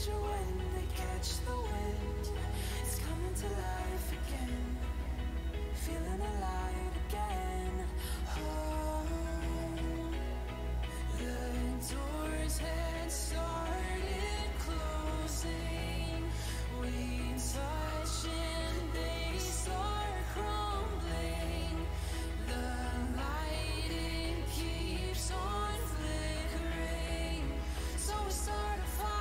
you when they catch the wind. It's coming to life again, feeling alive again. Oh, the doors had started closing. We touch and they start crumbling. The light, it keeps on flickering, so we start a fire.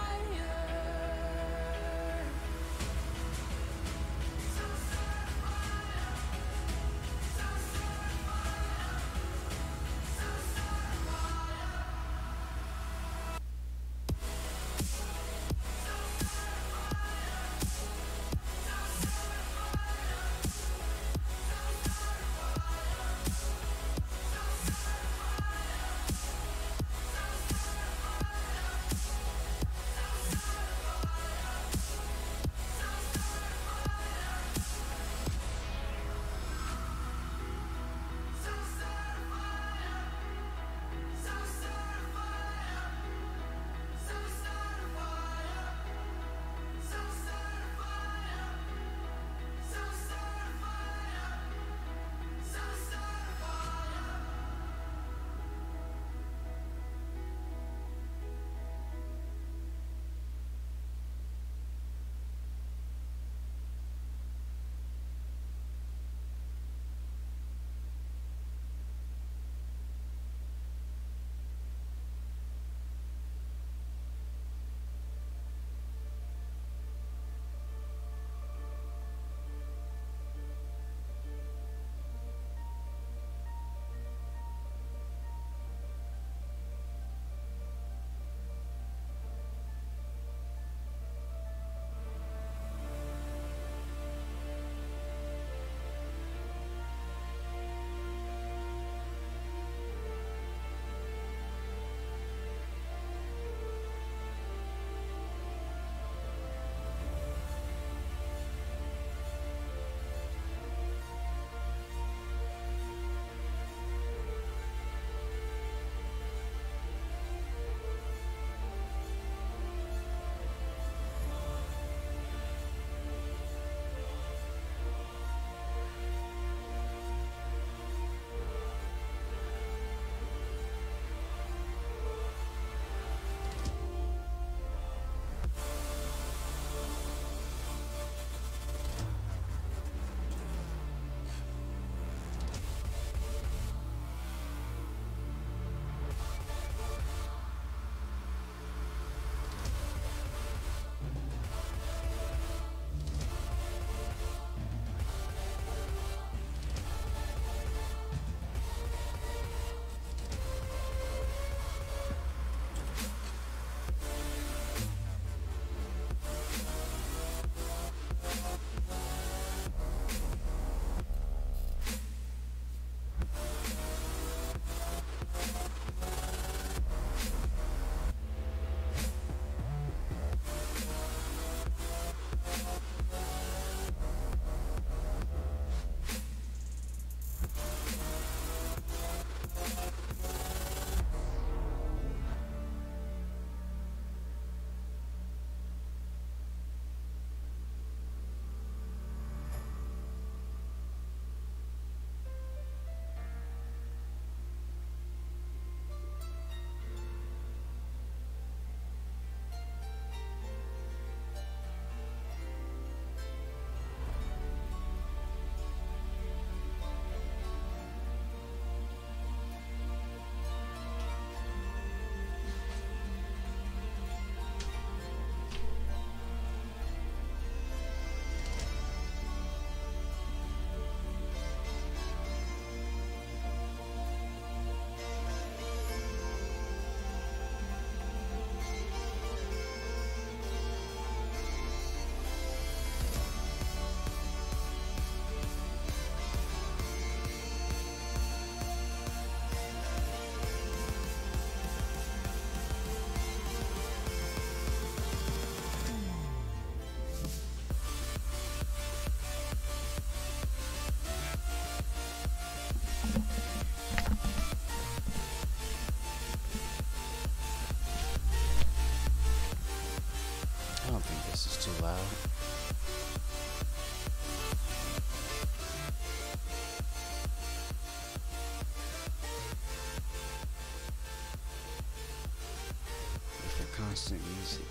constant music.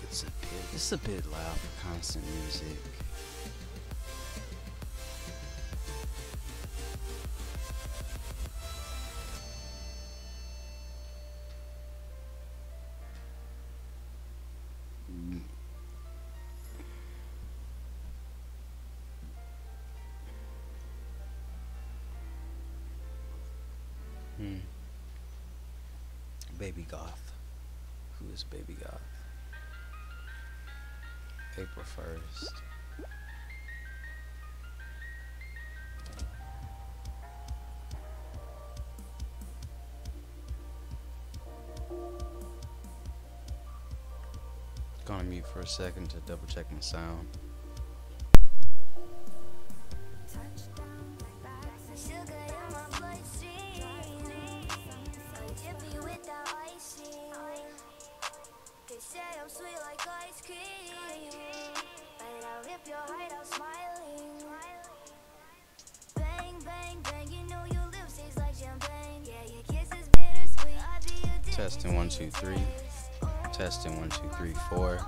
It's a bit loud for constant music. Baby Goth. Who is Baby Goth? April 1st. Gonna mute for a second to double check my sound. Testing 1 2 3. Testing 1 2 3 4.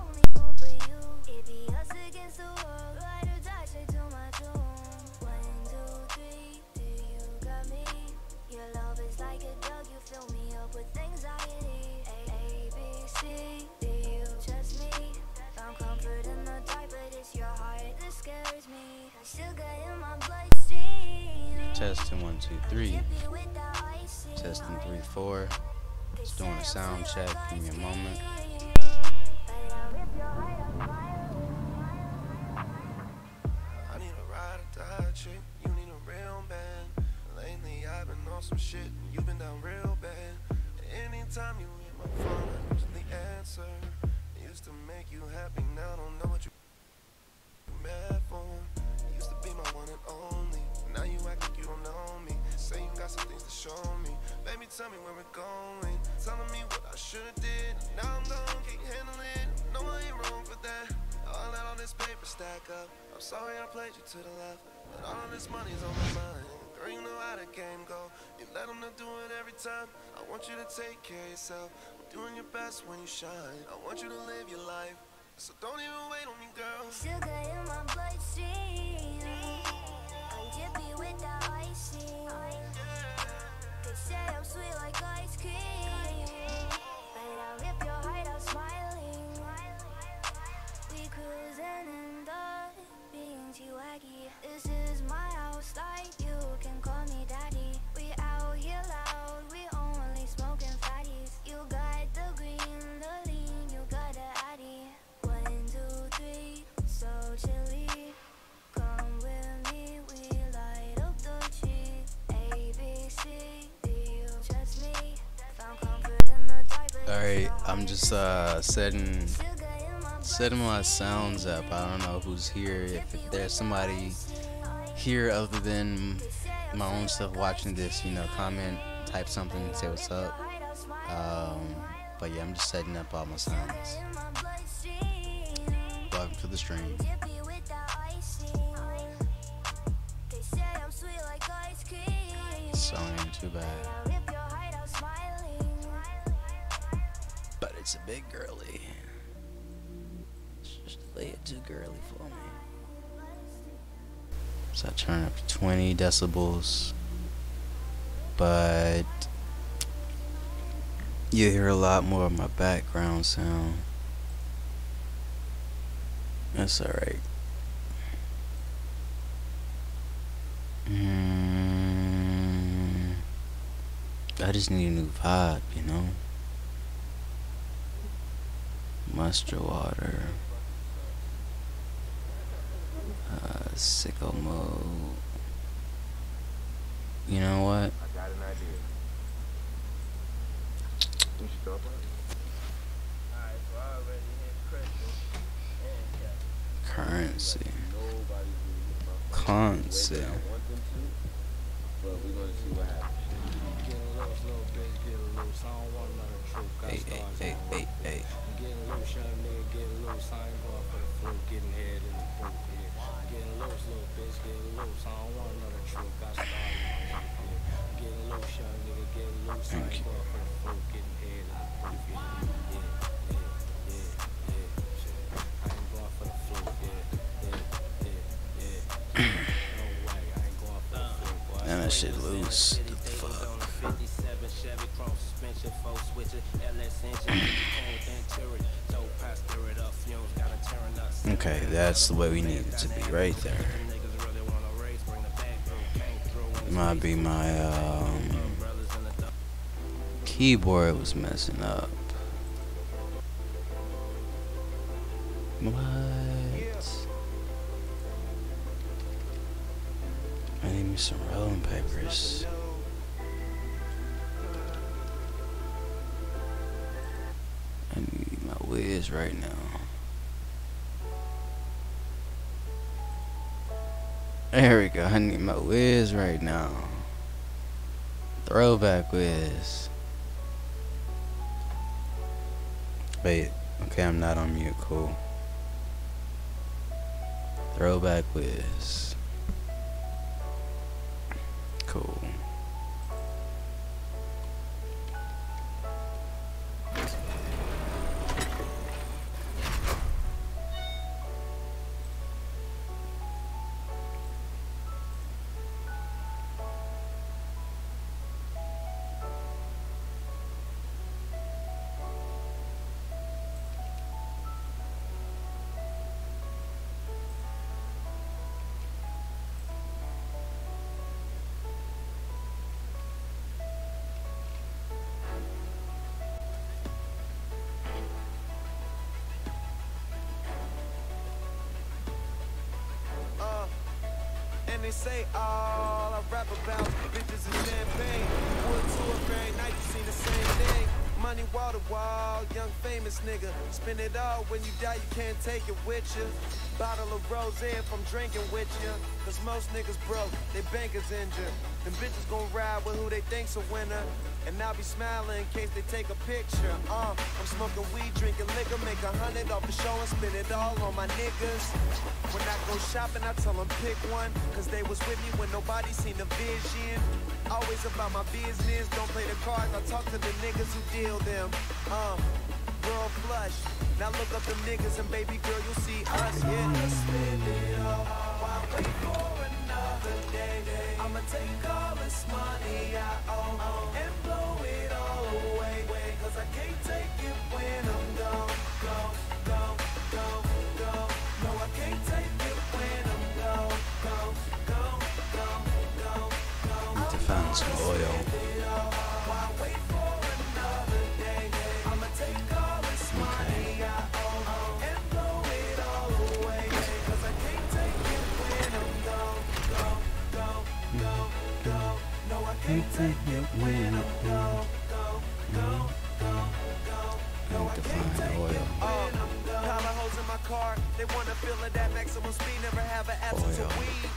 Testing 1 2 3. Testing 3 4. Just doing a sound check. Give me a moment. I need a ride or die chick. You need a real man. Lately I've been on some shit and you've been down real bad. Anytime you hit my phone, I usually answer. It used to make you happy, now I don't know what you mad for. You used to be my one and only. Now you act like you don't know me. Say you got some things to show me. Baby, tell me where we're going. Telling me what I should've did. Now I'm done, can't handle it. No, I ain't wrong for that. I'll let all this paper stack up. I'm sorry I played you to the left, but all of this money's on my mind. Girl, you know how the game go. You let them do it every time. I want you to take care of yourself. I'm doing your best when you shine. I want you to live your life, so don't even wait on me, girl. Sugar in my bloodstream. I'm dippy with the icing. They say I'm sweet like ice cream, but I'll rip your heart out smiling. We cruising in the being G-Waggy. This is my house, like you can call me daddy. We out here loud, we only smoking fatties. You got the green, the lean, you got the addy. 1 2 3, so chilly. Come with me, we light up the tree. ABC, do you trust me? Found comfort in the dark, but Alright, I'm just setting my sounds up. I don't know who's here. If there's somebody here other than my own stuff watching this, you know, comment, type something, say what's up. But yeah, I'm just setting up all my sounds. Welcome to the stream. Song ain't too bad, but it's a bit girly. Just lay it too girly for me. So I turn up to 20 decibels, but you hear a lot more of my background sound. That's alright. I just need a new vibe, you know? Mustard water. Sicko mode. You know what? I got an idea. We should go for it. Alright, so I already hit Crystal and Currency. nobody's really hit my phone. Currency. I want them to, but we're gonna see what happens. Getting loose, little bitch, getting loose. I don't want another troop. Got Hey, stars hey, on. hey, hey. Getting loose, young nigga, getting loose. I ain't going for the fluke, getting head in the booth. Yeah. Getting loose, little bitch, getting loose. I don't want another troop. Got stars on. Yeah. Getting loose, young nigga, getting loose. I ain't going for the fluke, getting head in the booth. Yeah, yeah, yeah, yeah. that shit loose. What the fuck? Okay, that's the way we need it to be, right there. Might be my keyboard was messing up. What? I need me some rolling papers. I need my whiz right now. There we go. I need my whiz right now. Throwback whiz. Wait. Okay, I'm not on mute. Cool. Throwback whiz. Cool. And they say all I rap about bitches and champagne. Wood to a very night, you see the same thing. Money wall to wall, young famous nigga. Spend it all, when you die you can't take it with you. Bottle of rosé if I'm drinking with you. Cause most niggas broke, they bankers injured. Them bitches gon' ride with who they think's a winner. And I'll be smiling in case they take a picture. I'm smoking weed, drinking liquor, make 100 off the show and spend it all on my niggas. When I go shopping, I tell them pick one. Cause they was with me when nobody seen the vision. Always about my business, don't play the cards. I talk to the niggas who deal them. World flush. Now look up them niggas and baby girl, you'll see us. Yeah. Spend it all while wait for another day. I'ma take all this money I owe and blow it all away. Cause I can't take it when I'm gone. No, I can't take it when I'm gone. Need to find some oil. Can't take it when I'm gone. I need to find oil. Collar holes in my car, they wanna feel at that maximum speed, never have an absence of weed.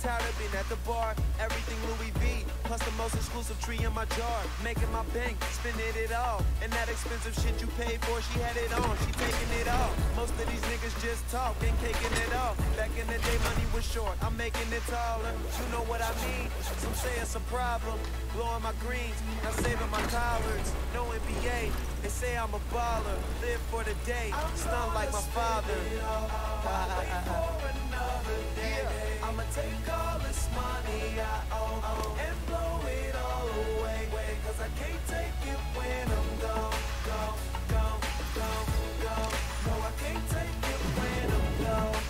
Tired of being at the bar, everything Louis V, plus the most exclusive tree in my jar. Making my bank, spending it all, and that expensive shit you paid for, she had it on, she taking it off. Most of these niggas just talk, ain't caking it off. Back in the day, money was short, I'm making it taller. You know what I mean? Some say it's a problem, blowing my greens, not saving my collards. No NBA, they say I'm a baller, live for the day, stun like my father. I'ma take all this money I owe and blow it all away. Cause I can't take it when I'm gone. No, I can't take it when I'm gone.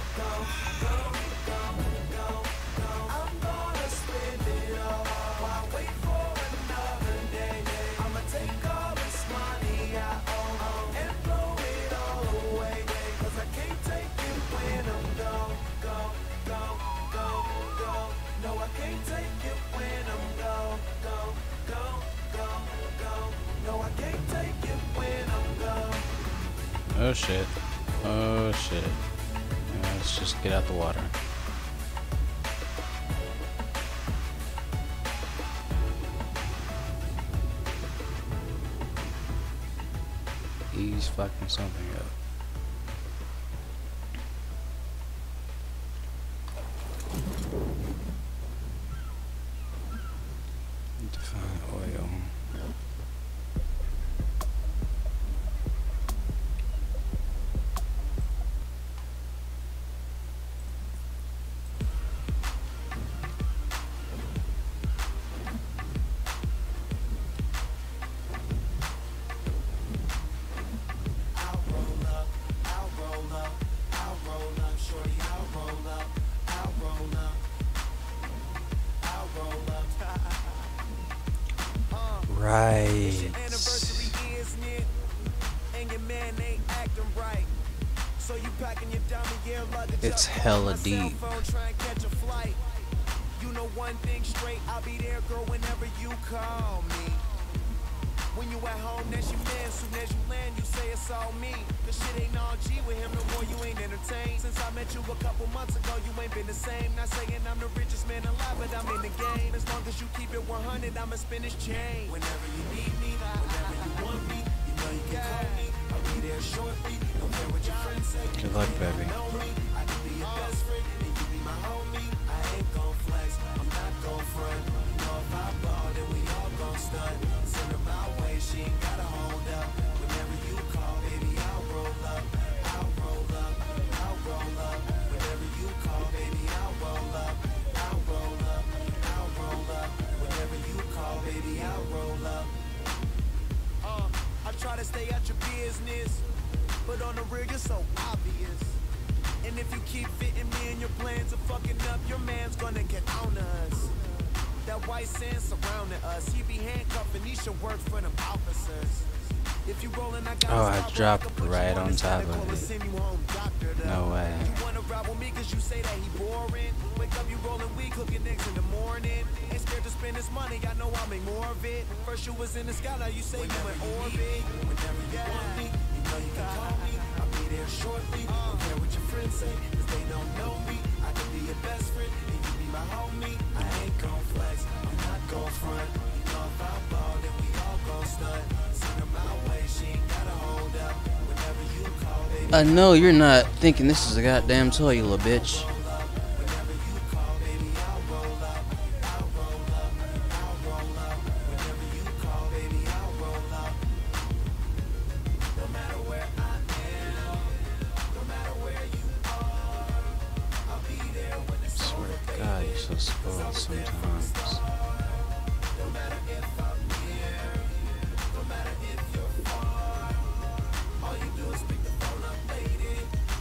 I'm gonna spend it all while wait for another day. I'ma take all this money I owe and blow it all away. Cause I can't take it when I'm gone. No, I can't take it when I'm gone. No, I can't take it when I'm gone. Oh shit. Oh shit. Let's just get out the water. He's fucking something up. Need to find oil. Right. It's hella deep. You know one thing straight, I'll be there, girl, whenever you call me. When you at home, that's your man. Soon as you land, you say it's all me. The shit ain't all G with him no more, you ain't entertained. Since I met you a couple months ago, you ain't been the same. Not saying I'm the richest man alive, but I'm in the game. As long as you keep it 100, I'ma spin this chain. Whenever you need me, whenever you want me, you know you can call me. I'll be there shortly. Don't care what your friends say. Good luck, baby. I can be your best friend, and you be my homie. I ain't gon' flex, I'm not gon' front. You know if I ball, then we all gon' stunt. Send her my way, she ain't gotta hold up. Whenever you call, baby, I'll roll up. I'll roll up, I'll roll up. Whenever you call, baby, I'll roll up. I'll roll up, I'll roll up. Whenever you call, baby, I'll roll up. I try to stay out your business, but on the real, you're so obvious. And if you keep fitting me in your plans of fucking up, your man's gonna get on us. That white sand surrounding us, he be handcuffing, he should work for them officers. If you rollin', I got Oh, I dropped right on top of it. No way. You wanna ride with me cause you say that he boring. Wake up, you rollin' weed, cooking eggs in the morning. Ain't scared to spend this money, I know I'll make more of it. First you was in the sky, now you say you in orbit. Whenever you want me, you know you can call me. I'll be there shortly. Don't care what your friends say, cause they don't know me. I can be your best friend, and you be my homie. I ain't gon' flex, I'm not gon' front. You know if I ball, then we all gon' stunt. Send her my way, she ain't gotta hold up. Whenever you call, baby. I know you're not thinking this is a goddamn toy, you little bitch. Whenever you call, baby, I'll roll up. I'll roll up, I'll roll up. Whenever you call, baby, I'll roll up. No matter where I am, no matter where you are, I'll be there when it's Swear over, to God, you're so spoiled sometimes. no matter if I'm near, no matter if you're far. All you do is pick the phone up, lady,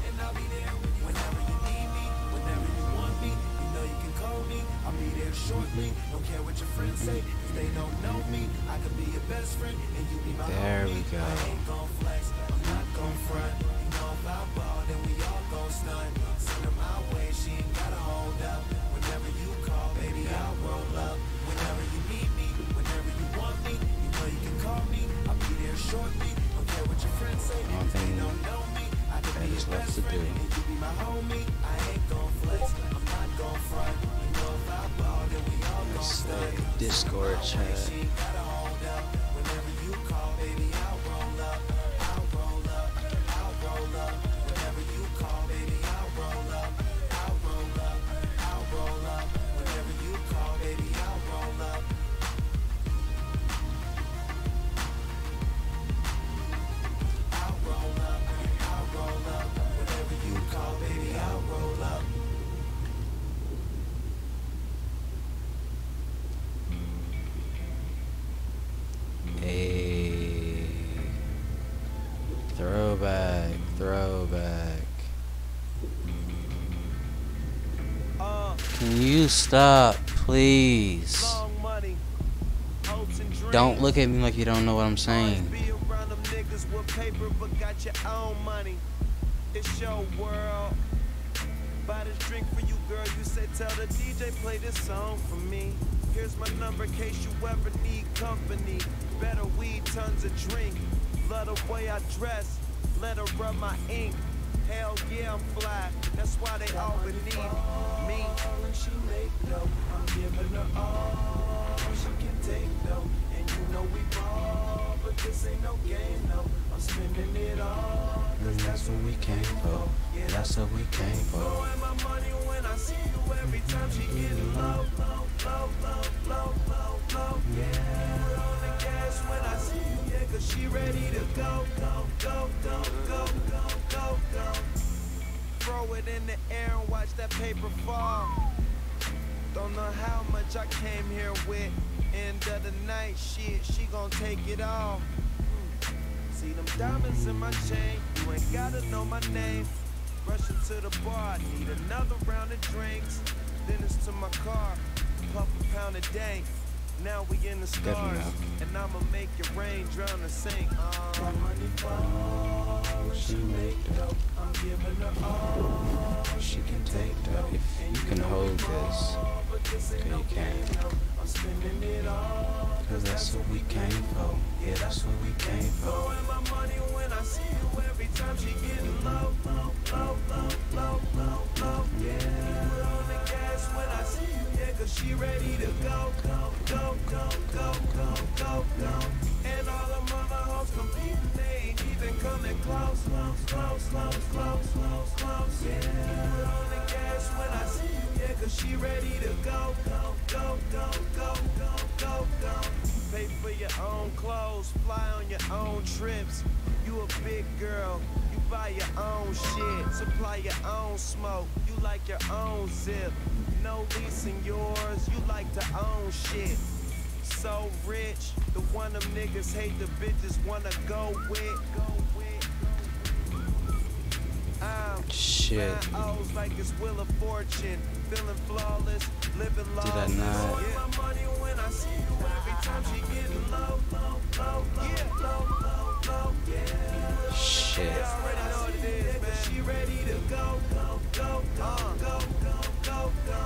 and I'll be there whenever you need me, whenever you want me. You know you can call me, I'll be there shortly. Don't care what your friends say, cause they don't know me. I could be your best friend, and you be my There we homie. go. I ain't gon' flex, I'm not gon' front. You know if I ball, then we all gon' stunt. Send her my way, she ain't gotta hold up. Whenever you call, baby, I'll roll up. Whenever you need me, whenever you want me, you know you can call me. I'll be there shortly. Don't care what your friends say, cause they don't know me. I could be That is your left best to friend, do. and you be my homie. I ain't gon' flex, I'm not gon' front. You know if I ball, then we all gon' It's stunt. the Discord chat. She ain't gotta hold up. Whenever you call, baby, I'll roll up. I'll roll up, I'll roll up. Whenever you call, baby, I'll roll up. I'll roll up, I'll roll up. Whenever you call, baby, I'll roll up. I'll roll up, I'll roll up. Whenever you call, baby, I'll roll up. Hey. Throwback, throwback. Can you stop, please? Long money, hopes and dreams. Don't look at me like you don't know what I'm saying. Be around them niggas with paper, but got your own money. It's your world. Buy this drink for you, girl. You say tell the DJ play this song for me. Here's my number in case you ever need company. Better weed, tons of drink. Love the way I dress. Let her rub my ink. Hell yeah, I'm fly. That's why they all beneath me. And she make dough. I'm giving her all she can take though. And you know we ball, but this ain't no game no. I'm spending it all. And that's what we came for. That's what we came for. Blowing my money when I see you every time she getting low, low, low, low, low, low, low. Yeah, put on the gas when I see you, yeah, cause she ready to go, go, go, go, go, go, go, go. Throw it in the air and watch that paper fall. Don't know how much I came here with. End of the night, shit, she gon' take it all. See them diamonds in my chain, you ain't gotta know my name. Rushing to the bar, need another round of drinks. Then it's to my car, puff a pound of dank. Now we in the Good stars, enough. and I'ma make your rain drown the sink. She make dope. I'm giving her all. She can take that. If you can hold this, okay, you can. I'm spending it all. Cause that's what we came for. Yeah, that's what we came for. Blowing my money when I see you. Every time she getting low, low, low, low, low, low, low. Yeah, put on the gas when I see you. Yeah, cause she ready to go, go, go, go, go, go, go, go. And all the mother hoes competing, they ain't even coming close, close, close, close, close, close, close. Yeah, put on the gas when I see you. Yeah, cause she ready to go, go, go, go, go, go, go, go. Pay for your own clothes, fly on your own trips. You a big girl, you buy your own shit, supply your own smoke, you like your own zip. No leasing yours, you like to own shit. So rich, the one them niggas hate, the bitches wanna go with. Shit. O's like it's Wheel of Fortune, feeling flawless, living Did I lawless. not? Yeah, my money when I see you. Every time she getting low, low, low, yeah, low, low, low, yeah. Shit. You already know what it is, man. She ready to go, go, go, go, go, go, go, go.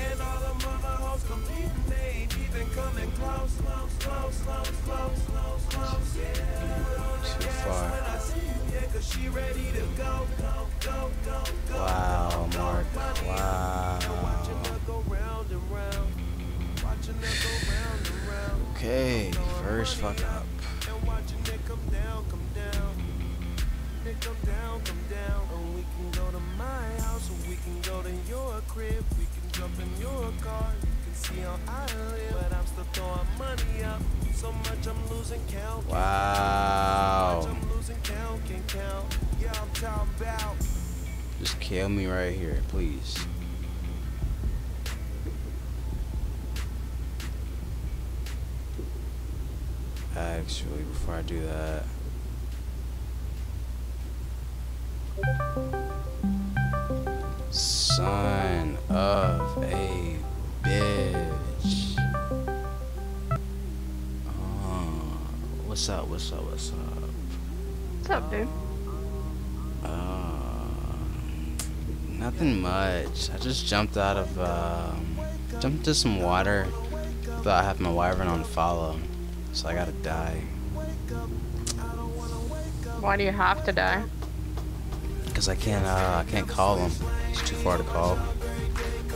And all the mother hoes competing, they ain't even coming close, close, close, close, close, close, close. Yeah. Too far. When I see you, yeah, cause she ready to go, go, go, go, go. Wow, Mark. Wow. Watching her go round and round. Watching her go round and round. Okay, first fuck up. And watching it come down, come down. It come down, come down. And we can go to my house, or we can go to your crib. We can jump in your car. You can see how I live. But I'm still throwing money up. So much I'm losing count. Wow. So much I'm losing count, can't count. Yeah, I'm talking about. Just kill me right here, please. Actually, before I do that, son of a bitch. What's up? What's up? What's up? What's up, dude? Nothing much. I just jumped out of jumped into some water. Thought I have my wyvern on follow, so I gotta die. Why do you have to die? Cause I can't call him. It's too far to call.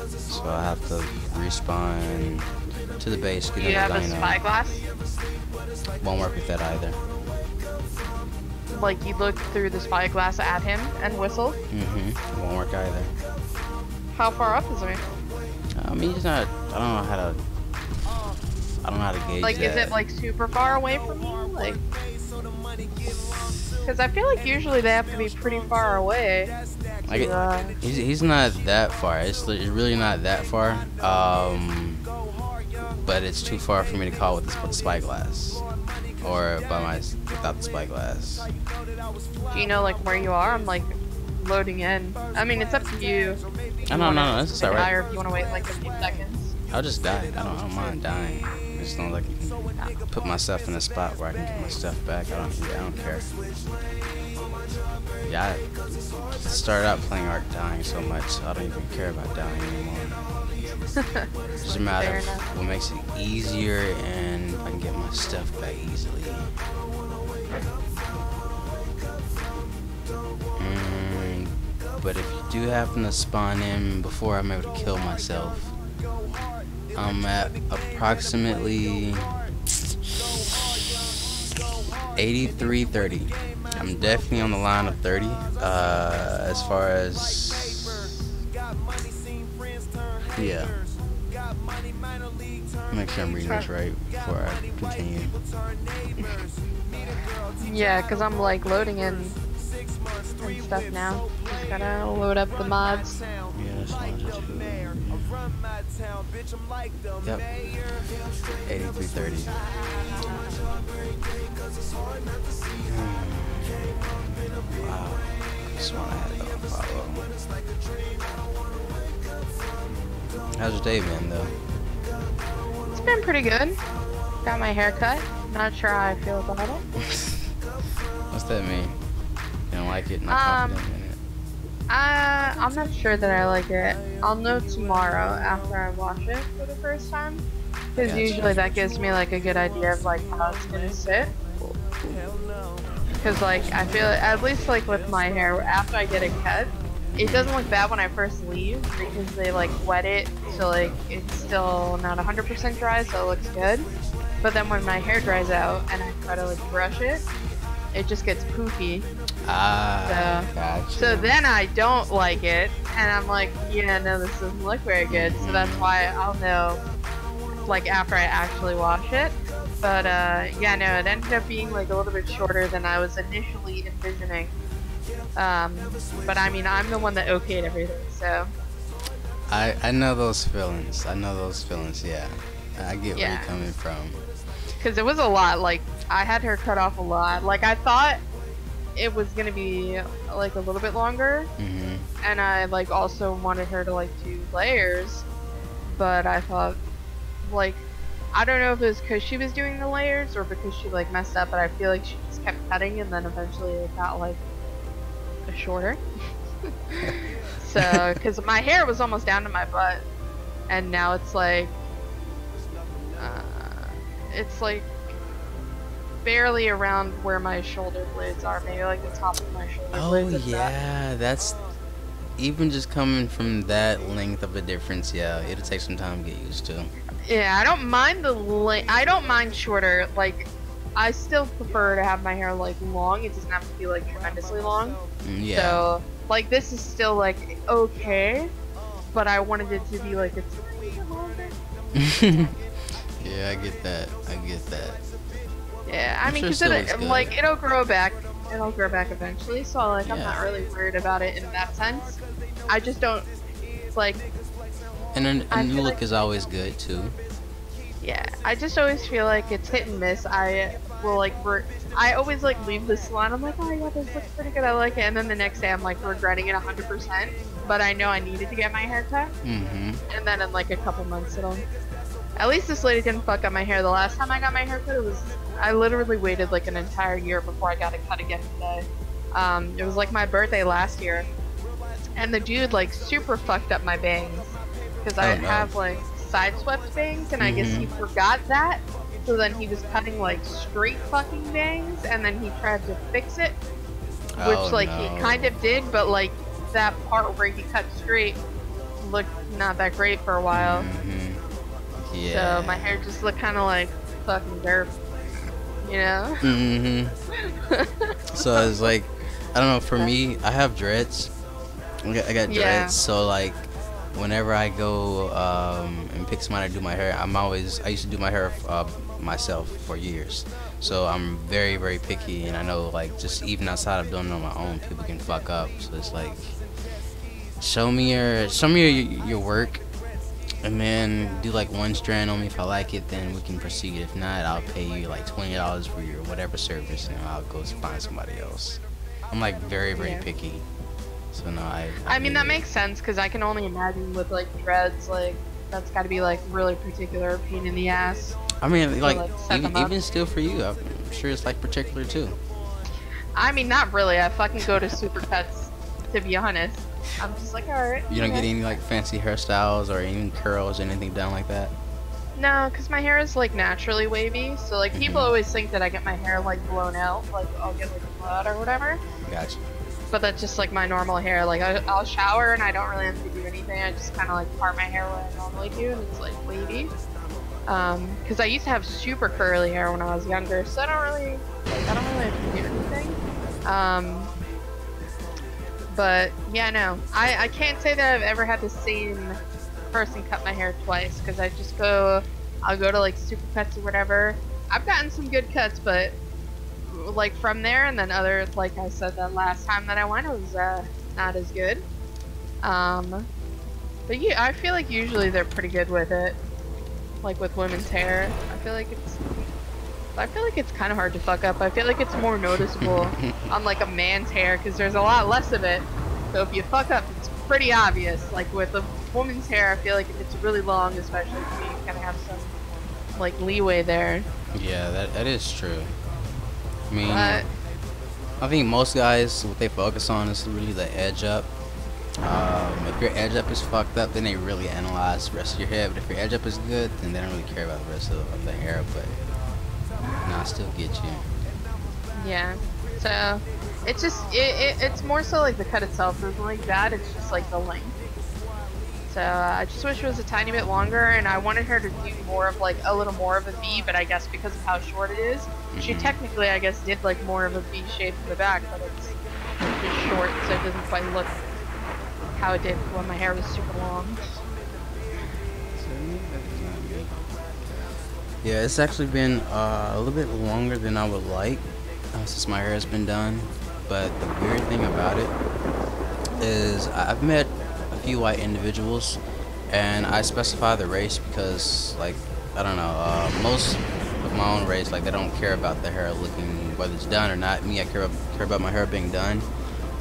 So I have to respawn to the base. Get Do you have a dino. spyglass? Won't work with that either. Like you look through the spyglass at him and whistle? Won't work either. How far up is he? I mean, he's not. I don't know how to gauge Like, that. is it like super far away from you? Like, because I feel like usually they have to be pretty far away. Like to, he's not that far. It's really not that far. But it's too far for me to call with the spyglass, or without the spyglass. do you know like where you are? I'm like loading in. I mean, it's up to you. No, that's Like, alright. or if you want to wait like a few seconds. I'll just die. I don't mind dying. I just don't like put myself in a spot where I can get my stuff back. I don't care. Yeah, I started out playing Ark dying so much, so I don't even care about dying anymore. It's just a matter Fair of enough. what makes it easier and if I can get my stuff back easily. But if you do happen to spawn in before I'm able to kill myself, I'm at approximately 83-30. I'm definitely on the line of 30. As far as yeah. Make sure I'm reading this right before I continue. Yeah, because I'm like loading in and stuff now. Just gotta load up the mods. Yeah, that's fine. Yep. 83-30. Wow. Just want to have that on follow. How's your day been, though? It's been pretty good. Got my hair cut. Not sure how I feel about it. What's that mean? You don't like it? Not confident in it? I'm not sure that I like it. I'll know tomorrow after I wash it for the first time. Because Gotcha. usually that gives me like a good idea of like how it's gonna sit. Because like I feel, at least like with my hair, after I get it cut, it doesn't look bad when I first leave because they like wet it, so like it's still not 100% dry, so it looks good. But then when my hair dries out and I try to like brush it, it just gets poofy. Gotcha. So then I don't like it, and I'm like, yeah, no, this doesn't look very good. So that's why I'll know, like, after I actually wash it. But yeah, no, it ended up being like a little bit shorter than I was initially envisioning. But I mean, I'm the one that okayed everything, so. I know those feelings. Yeah. I get where Yeah. you're coming from. Because it was a lot. Like, I had her cut off a lot. Like, I thought it was gonna be like a little bit longer, and I like also wanted her to like do layers, but I thought, like, I don't know if it was because she was doing the layers or because she like messed up, but I feel like she just kept cutting and then eventually it got like shorter. So, because my hair was almost down to my butt, and now it's like barely around where my shoulder blades are, maybe like the top of my shoulder blades. Oh yeah, that's even just coming from that length of a difference. Yeah, it'll take some time to get used to. Yeah, I don't mind I don't mind shorter. Like, I still prefer to have my hair like long. It doesn't have to be like tremendously long. Yeah. So like this is still like okay, but I wanted it to be like a tiny bit longer. Yeah, I get that. Yeah, I mean, sure because still looks good. like it'll grow back eventually. So like I'm Yeah. not really worried about it in that sense. I just don't like. And a I new feel look like- is always good too. Yeah, I just always feel like it's hit and miss. I will like I always like leave the salon. I'm like, oh yeah, this looks pretty good. I like it, and then the next day I'm like regretting it 100%. But I know I needed to get my hair cut, and then in like a couple months it'll. At least this lady didn't fuck up my hair. The last time I got my hair cut, I literally waited like an entire year before I got it cut again today. It was like my birthday last year, and the dude like super fucked up my bangs because I Oh, no. have like side swept bangs, and I guess he forgot that. So then he was cutting like straight fucking bangs, and then he tried to fix it, which Oh, like no. he kind of did, but like that part where he cut straight looked not that great for a while. Yeah. So my hair just looked kind of like fucking dirt, you know? So it's like, I don't know. For me, I have dreads. I got dreads. Yeah. So like, whenever I go and pick somebody to do my hair, I used to do my hair myself for years. So I'm very, very picky, and I know like just even outside of doing it on my own, people can fuck up. So it's like, show me your work. And then do like one strand on me. If I like it, then we can proceed. If not, I'll pay you like $20 for your whatever service, and I'll go find somebody else. I'm like very, very Yeah. picky. So no, I mean, get that it. makes sense because I can only imagine with like dreads, like that's got to be like really particular pain in the ass. I mean, like set them up. even still for you, I'm sure it's like particular too. I mean, not really. I fucking go to Supercuts, to be honest. I'm just like, alright. You don't get any like fancy hairstyles or even curls or anything done like that. No, because my hair is like naturally wavy. So like people always think that I get my hair like blown out, like I'll get like a blowout or whatever. Gotcha. But that's just like my normal hair. Like I'll shower and I don't really have to do anything. I just kind of like part my hair where I normally do, and it's like wavy. Because I used to have super curly hair when I was younger, so I don't really have to do anything. But yeah, no, I can't say that I've ever had the same person cut my hair twice because I'll go to like Supercuts or whatever. I've gotten some good cuts, but like from there and then other, like I said, that last time that I went, it was not as good. But yeah, I feel like usually they're pretty good with it, like with women's hair. I feel like it's kind of hard to fuck up. I feel like it's more noticeable on like a man's hair because there's a lot less of it. So if you fuck up, it's pretty obvious. Like with a woman's hair, I feel like if it's really long, especially if you kind of have some like leeway there. Yeah, that is true. I mean, But I think most guys, what they focus on is really the edge up. If your edge up is fucked up, then they really analyze the rest of your hair. But if your edge up is good, then they don't really care about the rest of the hair. But nah, I still get you. yeah, so it's just it's more so like the cut itself isn't like that. It's just like the length. So I just wish it was a tiny bit longer, and I wanted her to do more of like a little more of a V. But I guess because of how short it is, she technically I guess did like more of a V shape in the back, but it's just short, so it doesn't quite look how it did when my hair was super long. Yeah, it's actually been a little bit longer than I would like since my hair has been done. But the weird thing about it is I've met a few white individuals, and I specify the race because, like, I don't know, most of my own race, like, they don't care about the hair looking, whether it's done or not. Me, I care about my hair being done.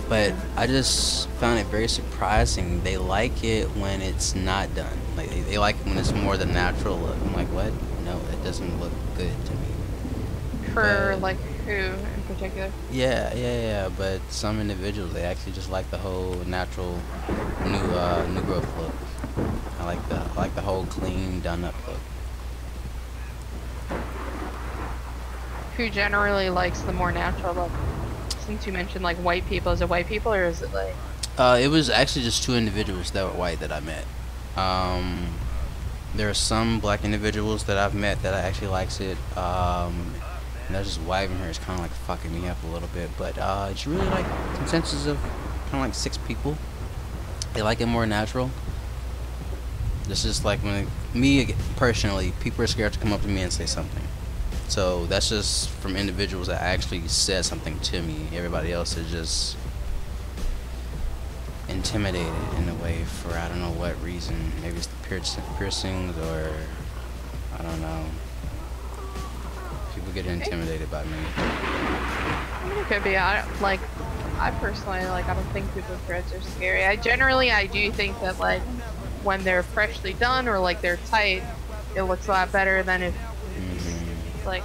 But I just found it very surprising. They like it when it's not done. Like they like it when it's more the natural look. I'm like, what? No, it doesn't look good to me. For But like who in particular? yeah. But some individuals, they actually just like the whole natural new growth look. I like the whole clean, done up look. Who generally likes the more natural look? Since you mentioned like white people, is it white people or is it like? It was actually just two individuals that were white that I met. There are some black individuals that I've met that I actually likes it. And they're just white in here. It's kind of like fucking me up a little bit, but it's really like consensus of kind of like 6 people. They like it more natural. This is like when me personally, people are scared to come up to me and say something. So that's just from individuals that actually said something to me. Everybody else is just intimidated in a way for I don't know what reason. Maybe it's the piercings or I don't know. People get intimidated by me. I mean, it could be. I personally like. I don't think people with dreads are scary. I do think that like when they're freshly done or like they're tight, it looks a lot better than if like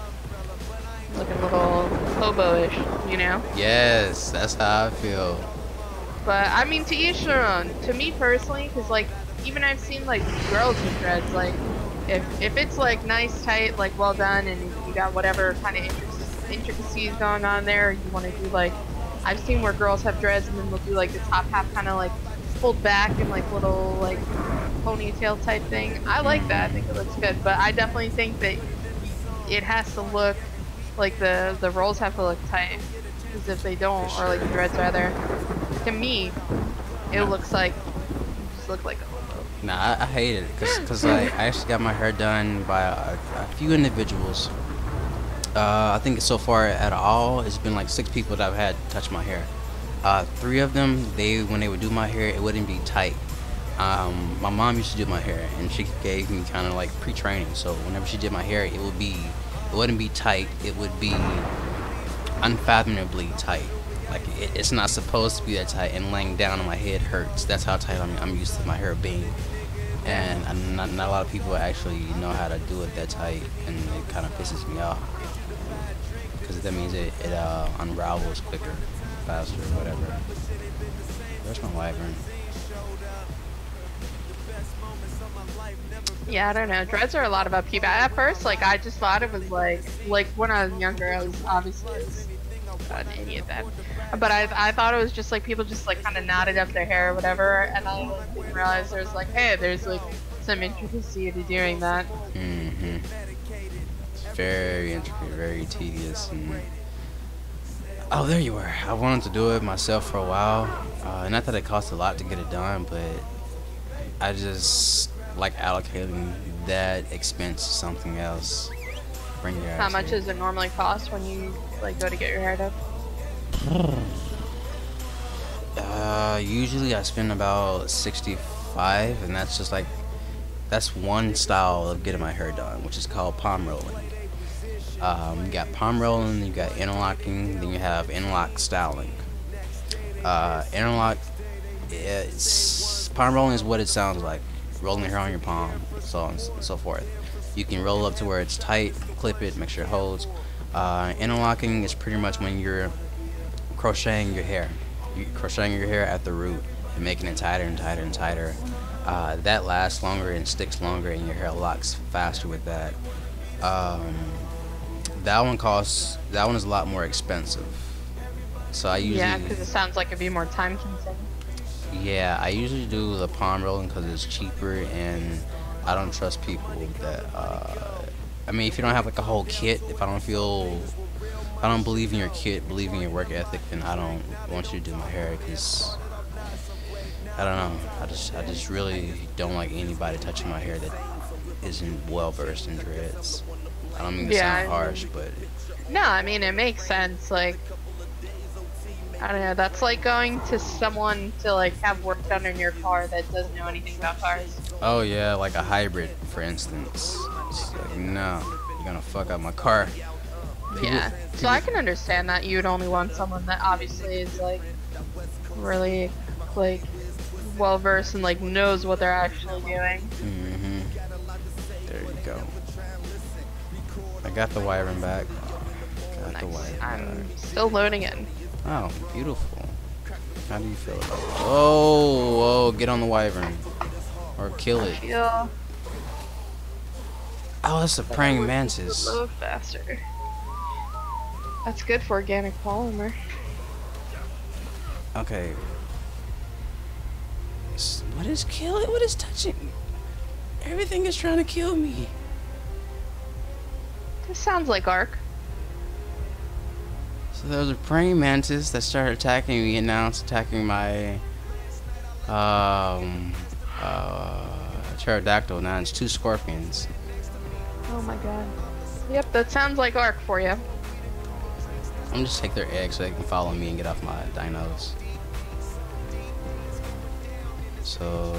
looking a little hobo-ish, you know? Yes, that's how I feel. But I mean, to each their own. To me personally, because like even I've seen like girls with dreads, like if it's like nice, tight, like well done, and you got whatever kind of intricacies going on there, you want to do like I've seen where girls have dreads and then they'll do like the top half kind of like pulled back and like little like ponytail type thing. I like that. I think it looks good, but I definitely think that it has to look like the rolls have to look tight, because if they don't, or like the dreads rather, to me it looks like you just look like a hobo. Nah, I hate it because I actually got my hair done by a few individuals. I think so far at all it's been like 6 people that I've had touch my hair. 3 of them, when they would do my hair, it wouldn't be tight. My mom used to do my hair, and she gave me kind of like pre-training. So whenever she did my hair, it wouldn't be tight. It would be unfathomably tight. Like it's not supposed to be that tight, and laying down on my head hurts. That's how tight I'm used to my hair being. And not a lot of people actually know how to do it that tight, and it kind of pisses me off because that means it unravels quicker, faster, whatever. Where's my wyvern? Yeah, I don't know. Dreads are a lot of upkeep. At first, like I just thought it was like when I was younger, I was obviously an idiot then. But I thought it was just like people just like kind of knotted up their hair or whatever, and I like, didn't realize there's like, hey, there's like some intricacy to doing that. It's very intricate, very tedious, and oh, there you were. I wanted to do it myself for a while. Not that it cost a lot to get it done, but I just like allocating that expense to something else. Bring your How ass much here. does it normally cost when you like go to get your hair done? Usually I spend about 65, and that's just like that's one style of getting my hair done, which is called palm rolling. You got palm rolling, you got interlocking, then you have interlock styling. Interlock, palm rolling is what it sounds like. rolling the hair on your palm, so on and so forth. You can roll up to where it's tight, clip it, make sure it holds. Interlocking is pretty much when you're crocheting your hair. You're crocheting your hair at the root and making it tighter and tighter and tighter. That lasts longer and sticks longer, and your hair locks faster with that. That one is a lot more expensive. So I usually Yeah, because it sounds like it'd be more time consuming. yeah, I usually do the palm rolling because it's cheaper, and I don't trust people that. I mean, if you don't have like a whole kit, if I don't believe in your kit, believe in your work ethic, then I don't want you to do my hair because I don't know. I just really don't like anybody touching my hair that isn't well versed in dreads. I don't mean to Yeah, sound harsh, but No, I mean, it makes sense. Like, I don't know. That's like going to someone to like have work done in your car that doesn't know anything about cars. oh yeah, like a hybrid, for instance. It's like, no, you're gonna fuck up my car. Yeah. So I can understand that you would only want someone that obviously is like really like well versed and like knows what they're actually doing. There you go. I got the wiring back. Got the Nice. wiring I'm back. still loading in. Oh, beautiful. How do you feel about it? Oh, whoa, get on the wyvern. Or kill it. Feel Oh, that's a praying a mantis. little faster. That's good for organic polymer. Okay. What is killing? What is touching? Everything is trying to kill me. This sounds like Ark. So there was a praying mantis that started attacking me, and now it's attacking my pterodactyl. Now it's 2 scorpions. Oh my god. Yep, that sounds like Ark for you. I'm gonna just take their eggs so they can follow me and get off my dinos. So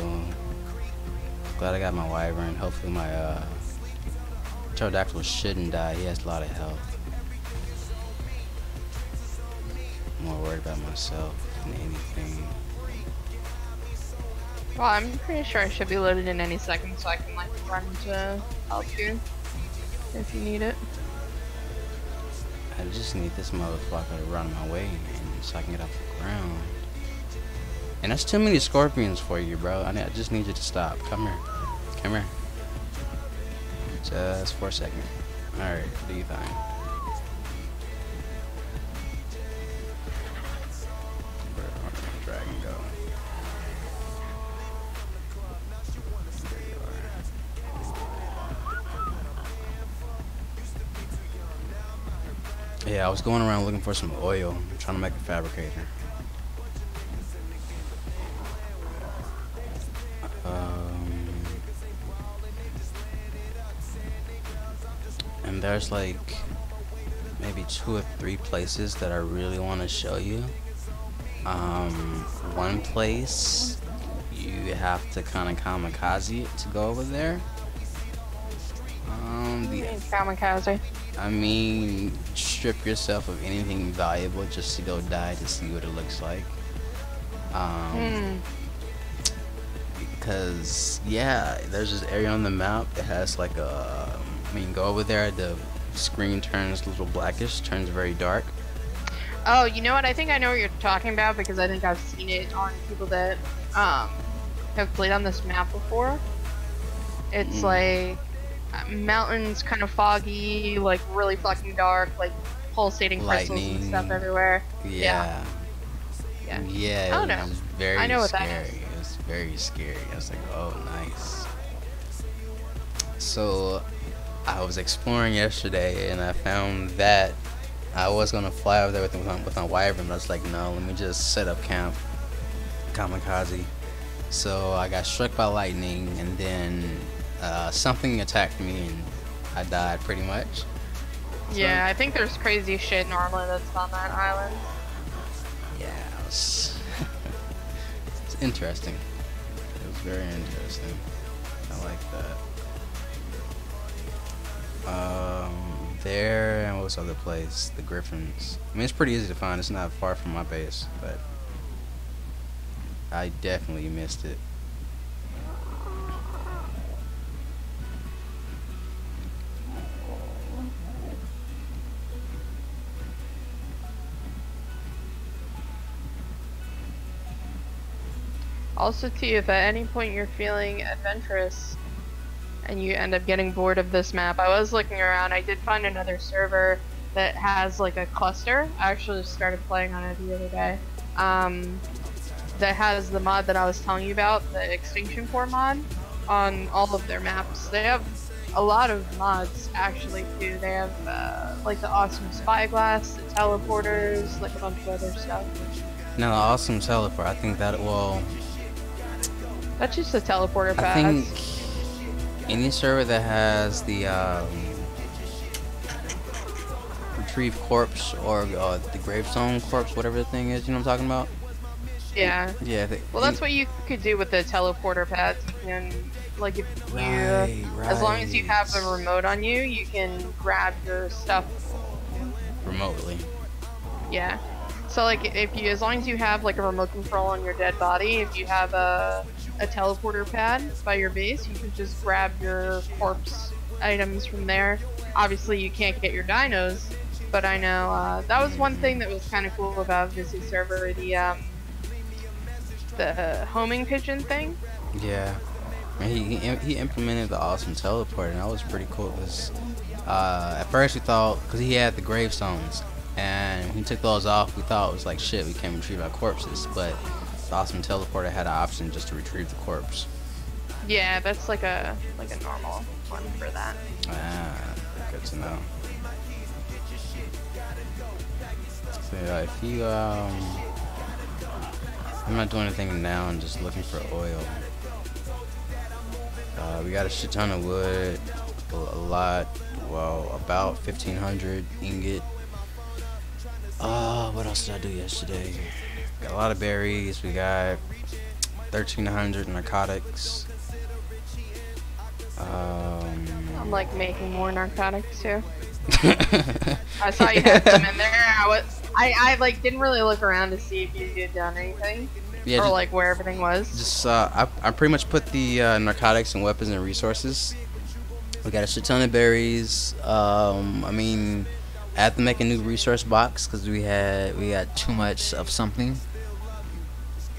glad I got my wyvern. Hopefully my pterodactyl shouldn't die. He has a lot of health. I'm more worried about myself than anything. Well, I'm pretty sure I should be loaded in any second, so I can like run to help you if you need it. I just need this motherfucker to run my way, man, so I can get off the ground. And that's too many scorpions for you, bro. I just need you to stop. Come here. Come here. Just for a second. Alright, do you think? Where did the dragon go? There you are. Yeah, I was going around looking for some oil, trying to make a fabricator. And there's like maybe 2 or 3 places that I really want to show you. One place you have to kind of kamikaze it to go over there. Kamikaze. I mean, strip yourself of anything valuable just to go die to see what it looks like. Because yeah, there's this area on the map that has like a. I mean, go over there. The screen turns a little blackish, turns very dark. Oh, you know what? I think I know what you're talking about because I think I've seen it on people that have played on this map before. It's like mountains, kind of foggy, like really fucking dark, like pulsating crystals and Lightning. stuff everywhere. Yeah. Yeah. Yeah. Oh, It no. was very I know what that scary. is. It was very scary. I was like, oh, nice. So I was exploring yesterday and I found that I was gonna fly over there with my wyvern, but I was like, no, let me just set up camp, kamikaze. So I got struck by lightning, and then something attacked me, and I died pretty much. Yeah, I think there's crazy shit normally that's on that island. Yeah, it was it's interesting. It was very interesting. I like that. There, and what was the other place? The Griffins. I mean, it's pretty easy to find. It's not far from my base, but I definitely missed it. Also, too, if at any point you're feeling adventurous and you end up getting bored of this map, I was looking around. I did find another server that has like a cluster. I actually just started playing on it the other day. That has the mod that I was telling you about, the Extinction Core mod, on all of their maps. They have a lot of mods actually too. They have like the awesome spyglass, the teleporters, like a bunch of other stuff. No, awesome teleport. I think that That's just a teleporter I pad. think any server that has the retrieve corpse or the gravestone corpse, whatever the thing is, you know what I'm talking about? Yeah. Yeah. Well, that's what you could do with the teleporter pads. You can, like, if you, as long as you have a remote on you, you can grab your stuff remotely. Yeah. So, like, if you, as long as you have like a remote control on your dead body, if you have a teleporter pad by your base, you can just grab your corpse items from there. Obviously, you can't get your dinos, but I know that was one thing that was kind of cool about this server. The homing pigeon thing. Yeah, and he implemented the awesome teleport, and that was pretty cool. Cause at first we thought, cause he had the gravestones, and when he took those off, we thought it was like shit. We can't retrieve our corpses, but the awesome teleporter had an option just to retrieve the corpse. Yeah, that's like a normal one for that. Ah, good to know. So yeah, if you I'm not doing anything now. I'm just looking for oil. We got a shit ton of wood, a lot. Well, about 1,500 ingot. What else did I do yesterday? Got a lot of berries. We got 1,300 narcotics. I'm like making more narcotics too. I saw you had some in there. I like didn't really look around to see if you had done anything, Yeah, or just, like where everything was. Just I pretty much put the narcotics and weapons and resources. We got a shit ton of berries. I mean, I have to make a new resource box because we got too much of something.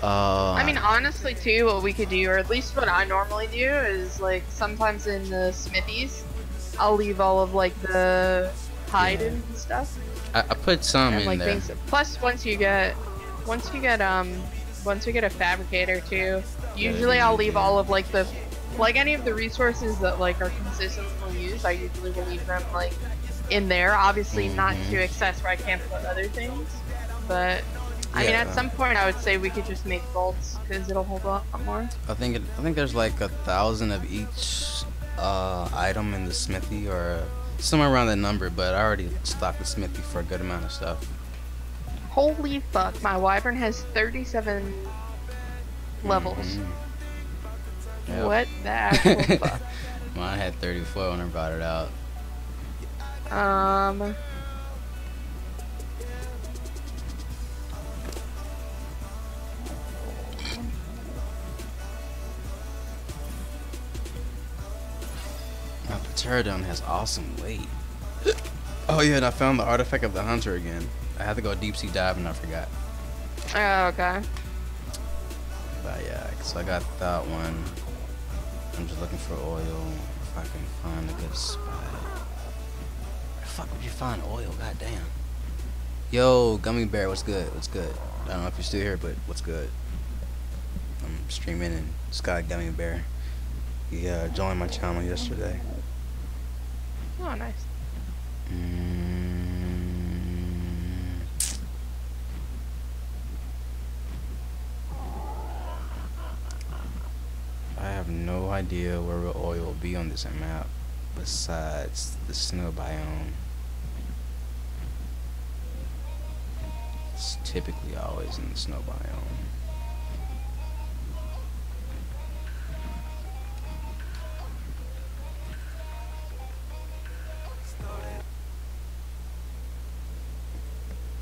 I mean, honestly, too, what we could do, or at least what I normally do, is like sometimes in the smithies, I'll leave all of like the hide and stuff. I put some and, in like, there. things. Plus, once you get a fabricator too, usually I'll leave all of like any of the resources that like are consistently used. I usually will leave them like in there. Obviously, not to excess where I can't put other things, but. I mean, at some point, I would say we could just make bolts because it'll hold a lot more. I think there's like 1,000 of each item in the smithy, or somewhere around that number. But I already stocked the smithy for a good amount of stuff. Holy fuck! My wyvern has 37 levels. Yep. What the actual fuck? Mine had 34 when I brought it out. My Pterodon has awesome weight. Oh yeah, and I found the artifact of the hunter again. I had to go deep sea dive and I forgot. Oh, okay. But yeah, so I got that one. I'm just looking for oil. If I can find a good spot. Where the fuck would you find oil? Goddamn. Yo, Gummy Bear, what's good? What's good? I don't know if you're still here, but what's good? I'm streaming and Sky Gummy Bear. He joined my channel yesterday. Oh, nice. I have no idea where the oil will be on this map besides the snow biome. It's typically always in the snow biome.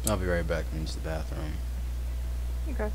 I'll be right back. I'm in the bathroom. Okay.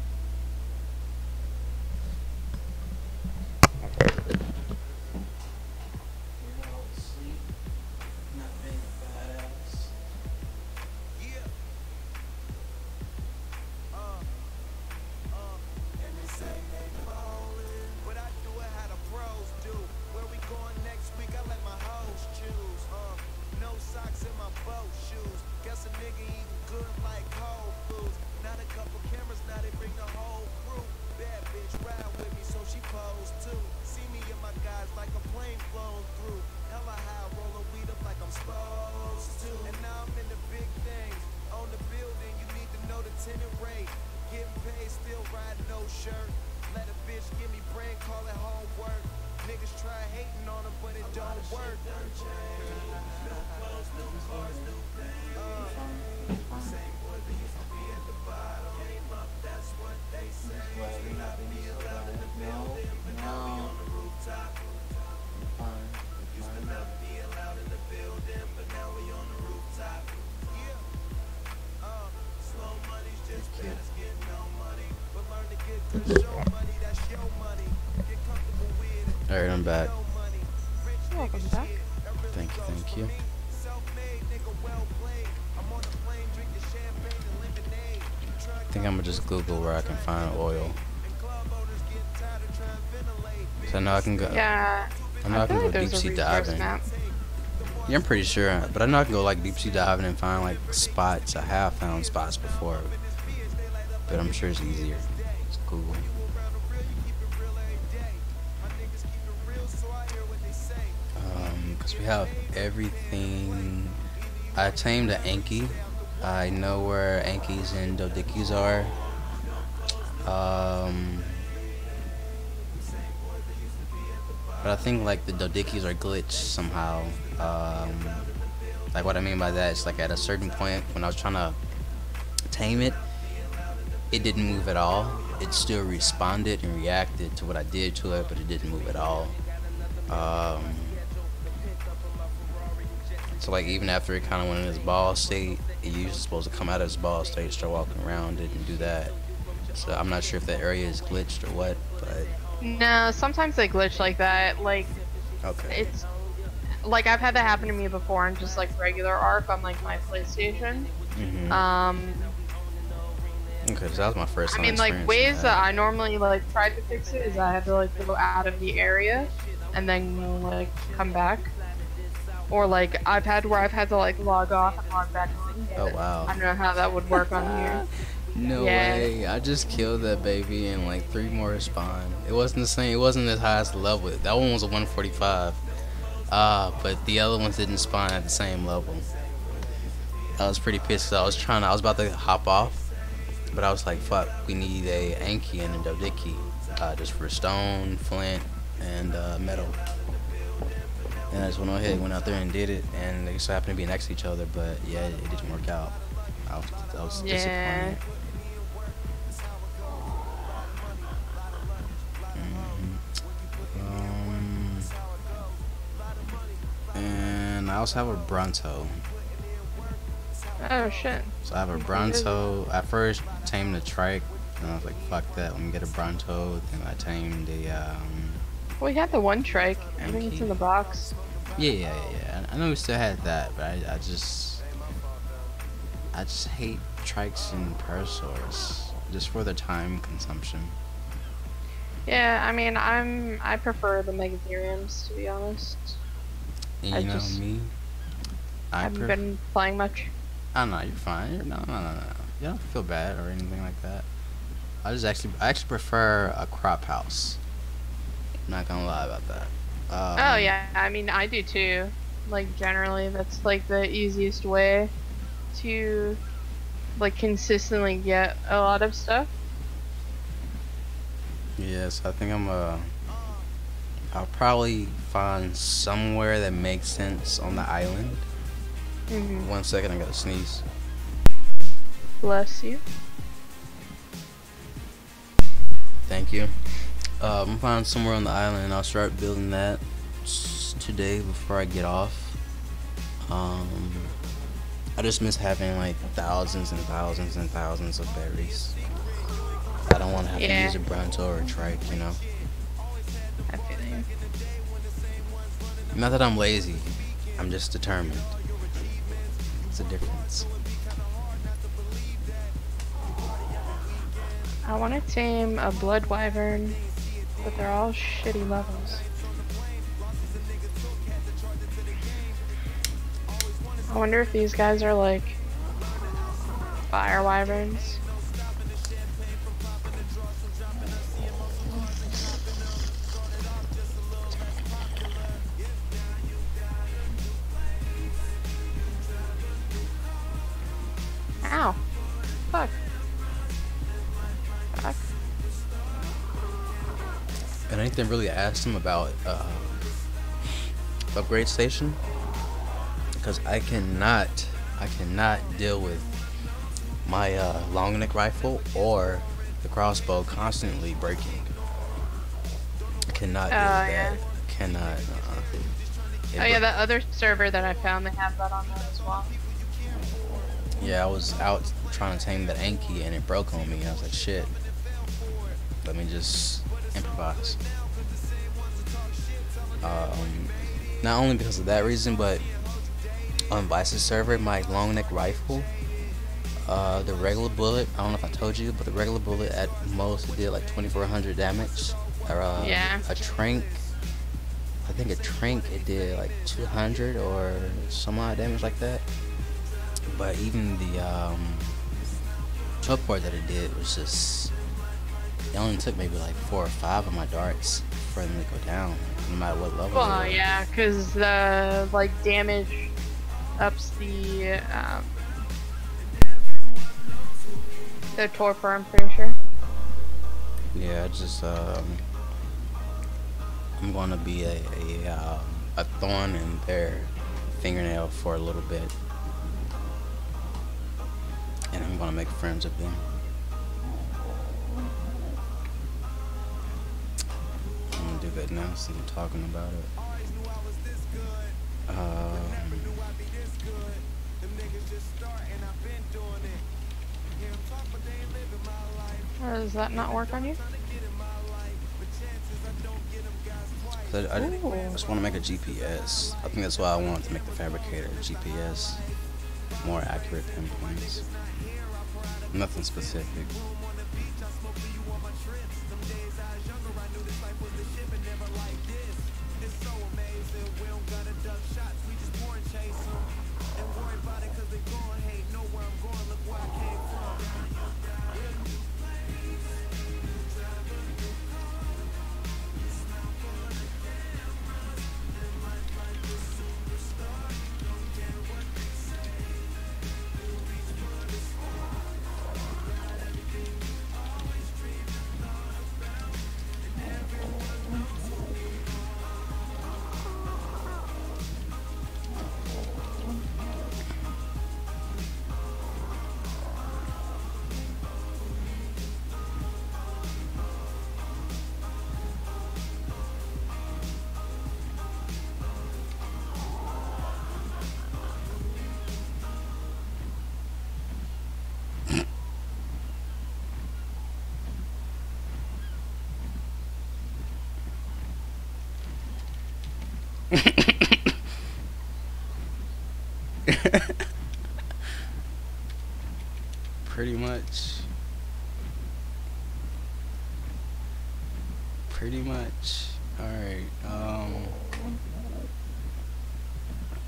Alright, I'm back. Welcome back. Thank you, thank you. I think I'm gonna just Google where I can find oil. So I know I can go. Yeah. I know I can feel go like deep there's a sea resource diving. map. Yeah, I'm pretty sure, but I know I can go like deep sea diving and find like spots. I have found spots before, but I'm sure it's easier. It's Google. Because we have everything. I tamed an Anki. I know where Ankis and Dodikis are. But I think like the Dodikis are glitched somehow. Like what I mean by that is like at a certain point when I was trying to tame it, it didn't move at all. It still responded and reacted to what I did to it, but it didn't move at all. So like even after it kind of went in its ball state, it usually supposed to come out of its ball state, start walking around. It didn't do that. So I'm not sure if that area is glitched or what, but No, sometimes they glitch like that. Like, okay. it's like I've had that happen to me before on just like regular Arc on like my PlayStation. Okay, so that was my first I time. mean, like experiencing ways that I normally like try to fix it is I have to like go out of the area and then like come back. Or like I've had to like log off and log back on. Oh wow. I don't know how that would work on here. No Yeah. way. I just killed that baby and like 3 more spawned. It wasn't the same. It wasn't as high as the level. That one was a 145. But the other ones didn't spawn at the same level. I was pretty pissed 'cause I was about to hop off, but I was like, fuck, we need a Anki and a Dodiki, just for stone, flint, and metal. And I just went out there and did it, and they just happened to be next to each other, but yeah, it didn't work out. I was Yeah. disappointed. And I also have a Bronto. Oh shit. So I have a Bronto. I first tamed the trike, and I was like, fuck that, let me get a Bronto. Then I tamed the, We had the one trike. I think it's in the box. yeah. I know we still had that, but I just hate trikes and parasaurs, just for the time consumption. Yeah, I mean, I prefer the Megatheriums, to be honest. And I you know just me, I haven't been playing much. Oh no, you're fine. No. You don't feel bad or anything like that. I actually prefer a crop house. I'm not gonna lie about that. Oh yeah, I mean, I do too. Like, generally, that's like the easiest way to like consistently get a lot of stuff. Yes, I think I'll probably find somewhere that makes sense on the island. 1 second, I gotta sneeze. Bless you. Thank you. I'm gonna find somewhere on the island, and I'll start building that today before I get off. I just miss having like thousands and thousands and thousands of berries. I don't want to have to use a Bronto or a trike, you know. I feel you. Not that I'm lazy, I'm just determined. It's a difference. I want to tame a blood wyvern, but they're all shitty levels. I wonder if these guys are like fire wyverns. Ow. Fuck. Fuck. And I didn't really ask them about upgrade station because I cannot deal with my long neck rifle or the crossbow constantly breaking. I cannot deal with yeah. that. Cannot. Oh yeah, that other server that I found, they have that on there as well. Yeah, I was out trying to tame that Anki and it broke on me. I was like, shit. Let me just improvise. Not only because of that reason, but on Vice's server, my long neck rifle, the regular bullet, I don't know if I told you, but the regular bullet at most it did like 2400 damage. Or Yeah. a trank, I think a trank it did like 200 or some odd damage like that. But even the choke point that it did was just, it only took maybe like 4 or 5 of my darts for them to go down, no matter what level. Well, yeah, because the like damage ups the torpor, I'm pretty sure. Yeah, just I'm gonna be a thorn in their fingernail for a little bit, and I'm gonna make friends with them. I'm gonna do that now since I'm talking about it. Does that not work on you? I just want to make a GPS. I think that's why I wanted to make the fabricator GPS. More accurate pinpoints. Nothing specific. Pretty much. Alright,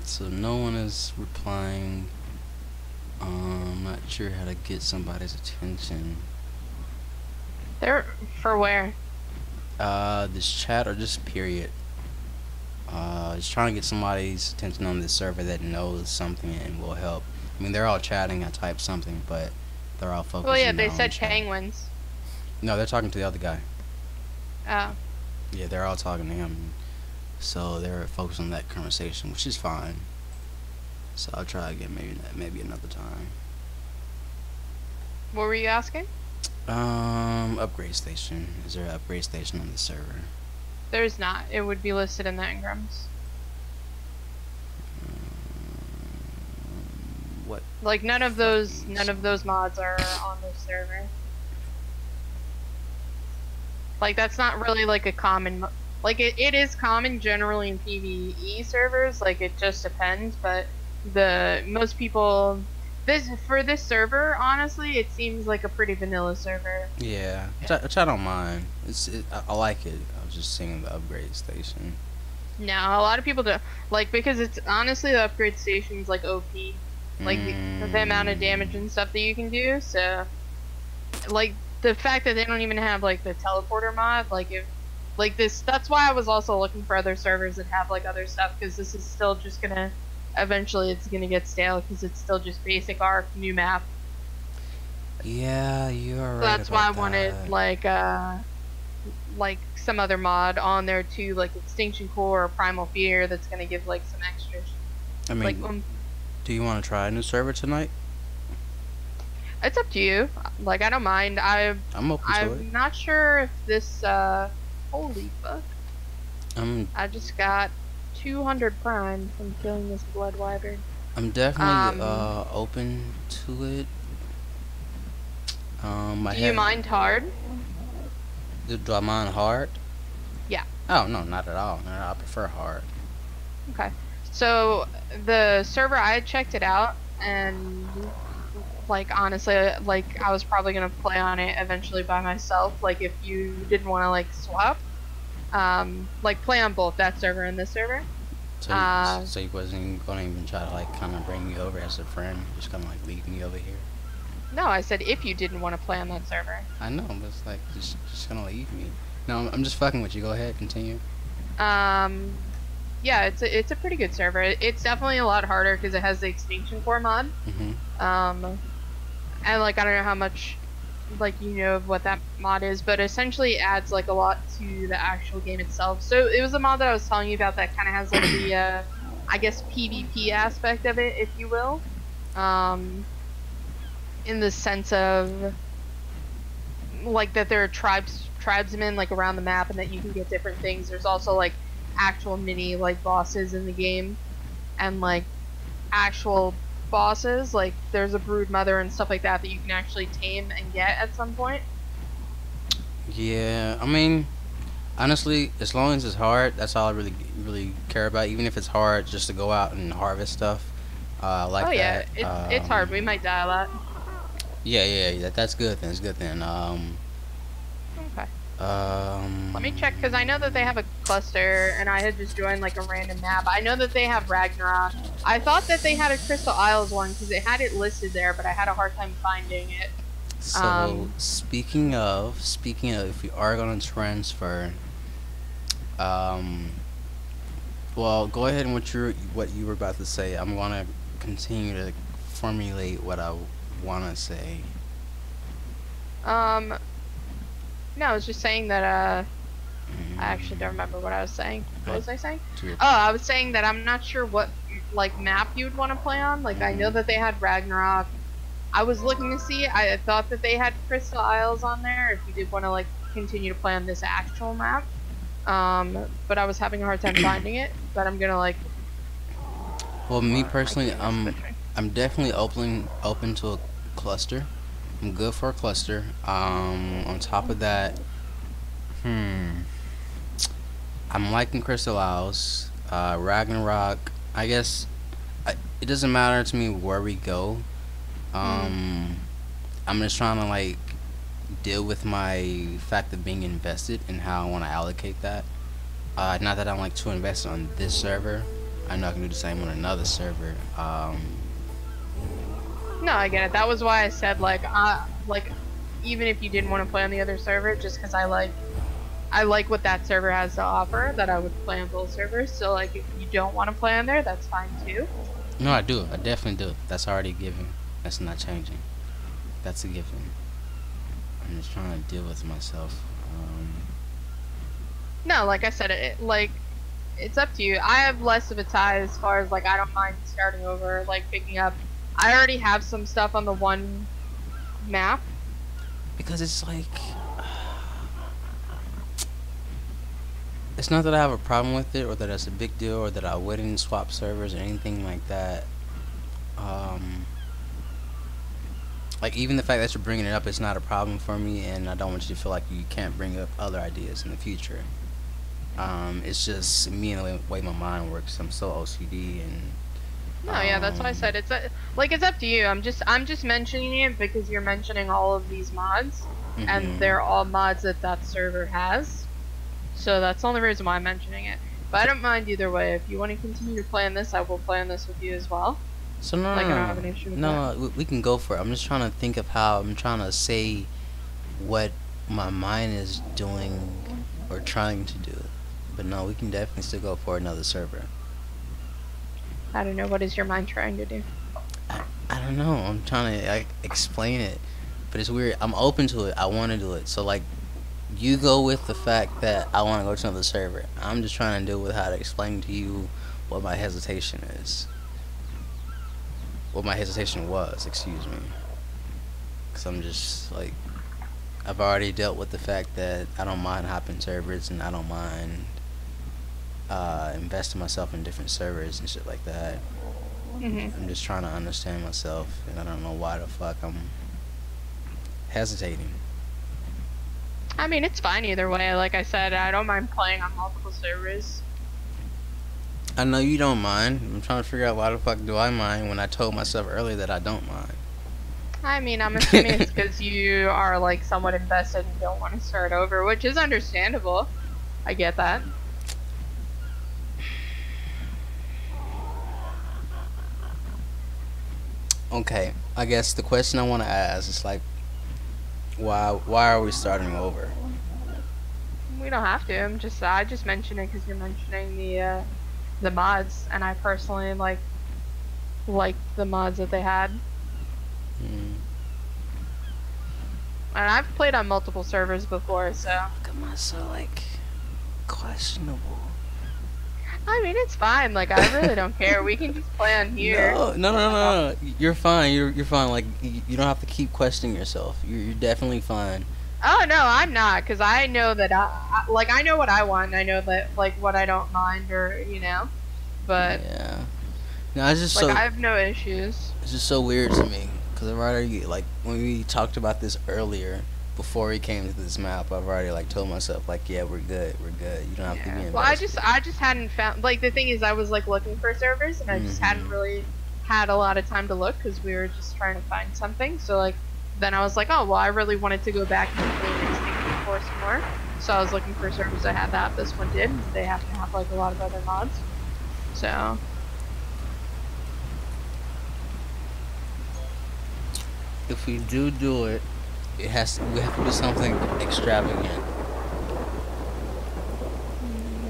so no one is replying. Not sure how to get somebody's attention. They're for where? This chat or just period. Just trying to get somebody's attention on this server that knows something and will help. I mean, they're all chatting. I typed something, but they're all focused. Well, yeah, on they their said own chat. penguins. No, they're talking to the other guy. Oh. Yeah, they're all talking to him. So they're focused on that conversation, which is fine. So I'll try again maybe another time. What were you asking? Upgrade station. Is there an upgrade station on the server? There's not. It would be listed in the engrams. What? Like none of those mods are on this server. Like that's not really like a common like it is common generally in PvE servers, like it just depends, but the most people for this server, honestly, it seems like a pretty vanilla server. Yeah, which I don't mind. I like it. I was just saying the upgrade station. No, a lot of people do like because it's honestly the upgrade station's like OP, like the amount of damage and stuff that you can do. So, like the fact that they don't even have like the teleporter mod, like if like this, that's why I was also looking for other servers that have like other stuff because this is still just gonna. Eventually it's gonna get stale because it's still just basic arc, new map. Yeah, you are right. So that's why I wanted like like some other mod on there too, like Extinction Core or Primal Fear, that's gonna give like some extra I like mean, do you want to try a new server tonight? it's up to you. Like I don't mind. I'm open to it. I'm not sure if this holy fuck. I just got 200 prime from killing this blood wyvern. I'm definitely open to it. Do you mind hard? Do I mind hard? Yeah. Oh no, not at all. No, I prefer hard. Okay. So the server, I checked it out, and like honestly, like I was probably gonna play on it eventually by myself. Like if you didn't want to like swap, like play on both that server and this server. So you wasn't gonna even try to like kind of bring me over as a friend, just kind of like leave me over here. No, I said if you didn't want to play on that server. I know, but it's like just gonna leave me. No, I'm just fucking with you. Go ahead, continue. Yeah, it's a pretty good server. It's definitely a lot harder because it has the Extinction Core mod. And like I don't know how much like you know of what that mod is, but essentially it adds like a lot to the actual game itself. So it was a mod that I was telling you about that kind of has like the I guess PvP aspect of it, if you will. In the sense of like that there are tribesmen like around the map and that you can get different things. There's also like actual mini like bosses in the game and like actual bosses, like there's a brood mother and stuff like that that you can actually tame and get at some point. Yeah, I mean, honestly, as long as it's hard, that's all I really care about. Even if it's hard just to go out and harvest stuff, like oh yeah, that. it's hard. We might die a lot. Yeah, that's good then. It's good then. Okay. Let me check because I know that they have a cluster, and I had just joined like a random map. I know that they have Ragnarok. I thought that they had a Crystal Isles one because it had it listed there, but I had a hard time finding it. So speaking of, if we are gonna transfer, well, go ahead and what you were about to say. I'm gonna continue to formulate what I wanna say. No, I was just saying that I actually don't remember what I was saying. What was I saying? Oh, I was saying that I'm not sure what like map you would want to play on. Like I know that they had Ragnarok. I was looking to see. I thought that they had Crystal Isles on there. If you did want to like continue to play on this actual map, but I was having a hard time finding it. But I'm gonna like. Well, me personally, I'm definitely open to a cluster. I'm good for a cluster. On top of that, I'm liking Crystal Isles, Ragnarok. I guess it doesn't matter to me where we go. I'm just trying to like deal with my fact of being invested and how I want to allocate that. Not that I'm like too invested on this server. I know I can do the same on another server. No, I get it. That was why I said like even if you didn't want to play on the other server, just because I like what that server has to offer, that I would play on both servers. So like if you don't want to play on there, that's fine too. No, I do. I definitely do. That's already given. That's not changing. That's a given. I'm just trying to deal with myself. No, like I said, it's up to you. I have less of a tie as far as like I don't mind starting over, like picking up. I already have some stuff on the one map. Because it's like, it's not that I have a problem with it or that it's a big deal or that I wouldn't swap servers or anything like that. Like even the fact that you're bringing it up, it's not a problem for me, and I don't want you to feel like you can't bring up other ideas in the future. It's just me and the way my mind works. I'm so OCD and. No, yeah, that's why I said it's up to you. I'm just mentioning it because you're mentioning all of these mods, and they're all mods that server has. So that's the only reason why I'm mentioning it. But I don't mind either way. If you want to continue to play on this, I will play on this with you as well. So no, like, I don't have an issue with that. We can go for it. I'm just trying to think of how I'm trying to say what my mind is doing or trying to do. But no, we can definitely still go for another server. I don't know. What is your mind trying to do? I don't know. I'm trying to like explain it, but it's weird. I'm open to it. I want to do it. So like, You go with the fact that I want to go to another server. I'm just trying to deal with how to explain to you what my hesitation is. What my hesitation was, excuse me. Because I'm just like, I've already dealt with the fact that I don't mind hopping servers and I don't mind investing myself in different servers and shit like that. I'm just trying to understand myself, and I don't know why the fuck I'm hesitating. I mean, it's fine either way. Like I said, I don't mind playing on multiple servers. I know you don't mind. I'm trying to figure out why the fuck do I mind when I told myself earlier that I don't mind. I mean, I'm assuming it's because you are like somewhat invested and don't want to start over, which is understandable. I get that. Okay, I guess the question I want to ask is like, why are we starting over? We don't have to. I just mentioned it because you're mentioning the mods, and I personally like the mods that they had. Mm. And I've played on multiple servers before, so. Look at my so like questionable. I mean, it's fine. Like, I really don't care. We can just play on here. No. You're fine. You're fine. Like, you don't have to keep questioning yourself. You're definitely fine. Oh no, I'm not, because I know that I know what I want. And I know that like what I don't mind, or but Yeah. No, it's just like so. I have no issues. It's just so weird to me because I've already like when we talked about this earlier. Before we came to this map, I've already like told myself like, yeah, we're good. You don't have to be invested. Well, I just hadn't found, like, the thing is I was like looking for servers and I just hadn't really had a lot of time to look because we were just trying to find something. So like then I was like, oh well, I really wanted to go back and play Extinction Force more. So I was looking for servers that had that. This one did. They happen to have like a lot of other mods. So if we do it, we have to do something extravagant.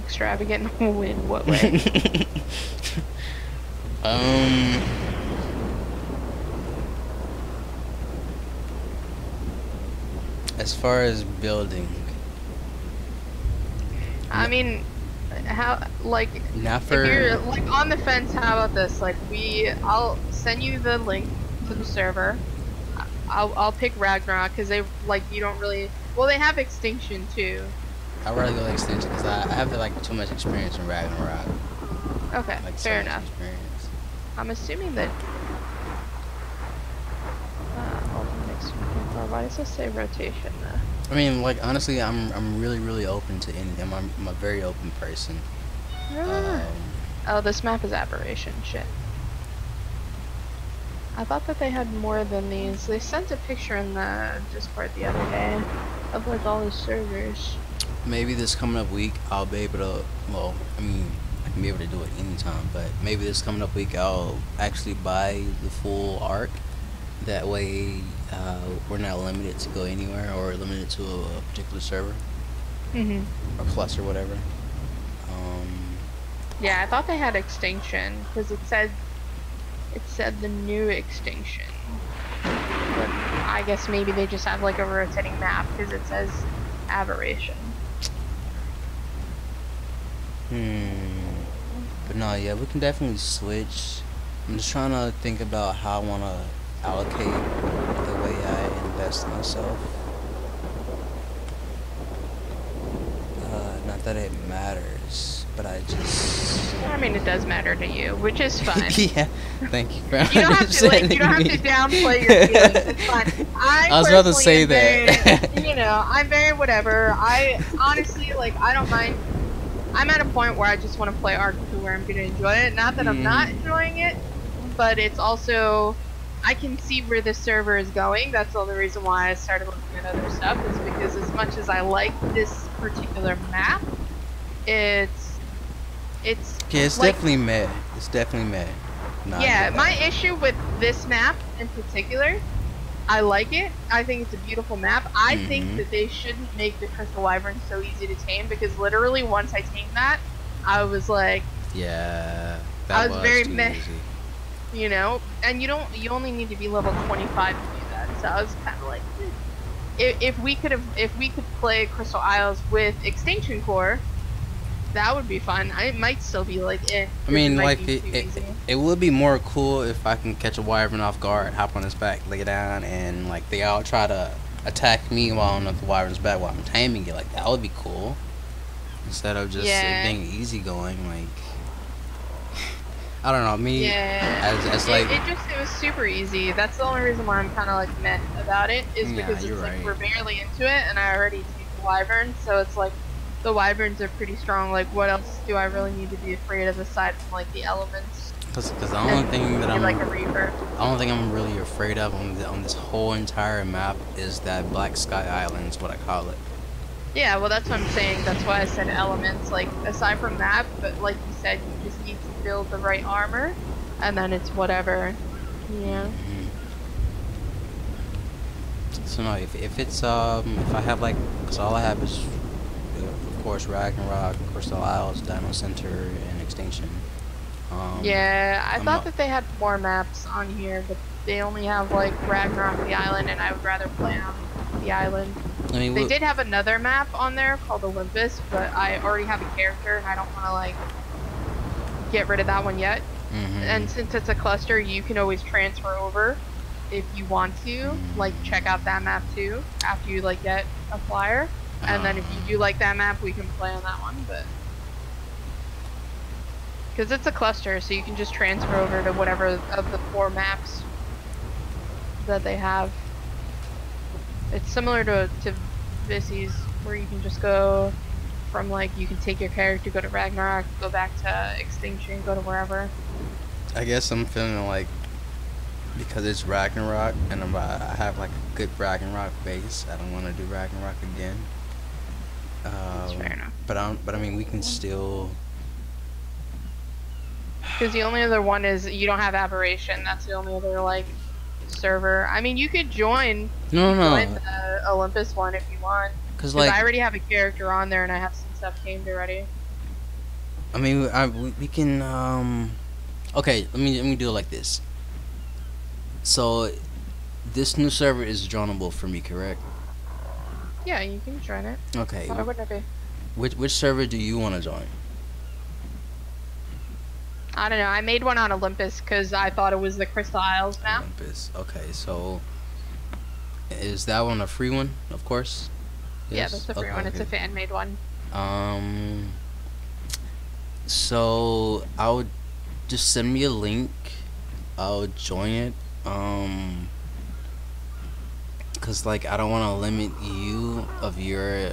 Extravagant in what way? As far as building, I mean, how, like, not for if you're like on the fence, how about this? Like, I'll send you the link to the server. I'll pick Ragnarok because they like you don't really. Well, they have Extinction too. I'd rather go to Extinction because I have like too much experience in Ragnarok. Okay, Like, fair so much enough. experience. I'm assuming that. Hold on, next weekend. Why does this say rotation though? I mean, like honestly, I'm really open to anything. I'm a very open person. Oh, this map is aberration. Shit. I thought that they had more than these. They sent a picture in the Discord the other day of like all the servers. Maybe this coming up week I'll be able to. Well, I mean, I can be able to do it anytime, but maybe this coming up week I'll actually buy the full arc. That way, we're not limited to go anywhere or limited to a particular server or plus or whatever. Yeah, I thought they had Extinction because it said the new Extinction. But I guess maybe they just have like a rotating map because it says aberration. But no, yeah, we can definitely switch. I'm just trying to think about how I want to allocate the way I invest in myself. Not that it matters, but I mean, it does matter to you, which is fine. Yeah, thank you for You don't have to like, you don't have to downplay your feelings. It's fine. I was about to say that. Very, I'm very whatever. I honestly like I don't mind. I'm at a point where I just want to play Arc to where I'm gonna enjoy it. Not that I'm not enjoying it, but it's also I can see where this server is going. That's the only reason why I started looking at other stuff is because as much as I like this particular map, it's yeah, it's like, definitely meh. It's definitely meh. Yeah, my issue with this map in particular, I like it. I think it's a beautiful map. I think that they shouldn't make the Crystal Wyvern so easy to tame because literally once I tamed that, I was like, yeah, I was very meh. Easy. You know, and you only need to be level 25 to do that. So I was kind of like, if we could play Crystal Isles with Extinction Core, that would be fun. It might still be like I because it mean, might like be too easy. it would be more cool if I can catch a wyvern off guard, hop on his back, lay it down, and like they all try to attack me while I'm on the wyvern's back while I'm taming it. Like that would be cool. Instead of just Yeah. it being easygoing, like I don't know me. Yeah. As like It was super easy. That's the only reason why I'm kind of like meh about it is Yeah, because you're it's like right. we're barely into it, and I already see the wyverns, so it's like the wyverns are pretty strong. Like, what else do I really need to be afraid of aside from like the elements? because the only thing that Maybe, I'm like a reaper. the only thing I'm really afraid of on this whole entire map is that Black Sky Island is what I call it. Yeah, well, that's what I'm saying. That's why I said elements. Like, aside from that, but like you said, you just need to build the right armor, and then it's whatever. Yeah. So no, if it's if I have like, cause all I have is of course Ragnarok, Crystal Isles, Dino Center, and Extinction. Yeah, I I'm thought not- that they had more maps on here, but they only have like Ragnarok the island, and I would rather play on the island. I mean, They did have another map on there called Olympus, but I already have a character, and I don't want to like get rid of that one yet. And since it's a cluster, you can always transfer over if you want to. Like, check out that map too after you like get a flyer, and then if you do like that map, we can play on that one. But because it's a cluster, so you can just transfer over to whatever of the 4 maps that they have. It's similar to Vissy's, where you can just go from like, you can take your character, go to Ragnarok, go back to Extinction, go to wherever. I guess I'm feeling like because it's Ragnarok and I have like a good Ragnarok base. I don't want to do Ragnarok again. That's fair enough. But I mean, we can still. Because the only other one is you don't have Aberration. That's the only other like server. I mean, you could join. No, Join no. the Olympus one if you want. Because Because like I already have a character on there and I have some stuff tamed already. I mean, we can okay, let me do it like this. So this new server is joinable for me, correct? Yeah, you can join it. Okay. Why wouldn't it be? Which server do you want to join? I don't know. I made one on Olympus because I thought it was the Crystal Isles map. Olympus. Okay, so is that one a free one? Of course. Yeah, Yes? that's a free Okay, one. It's a okay. fan made one. So I would just send me a link. I'll join it. Cause like I don't want to limit you of your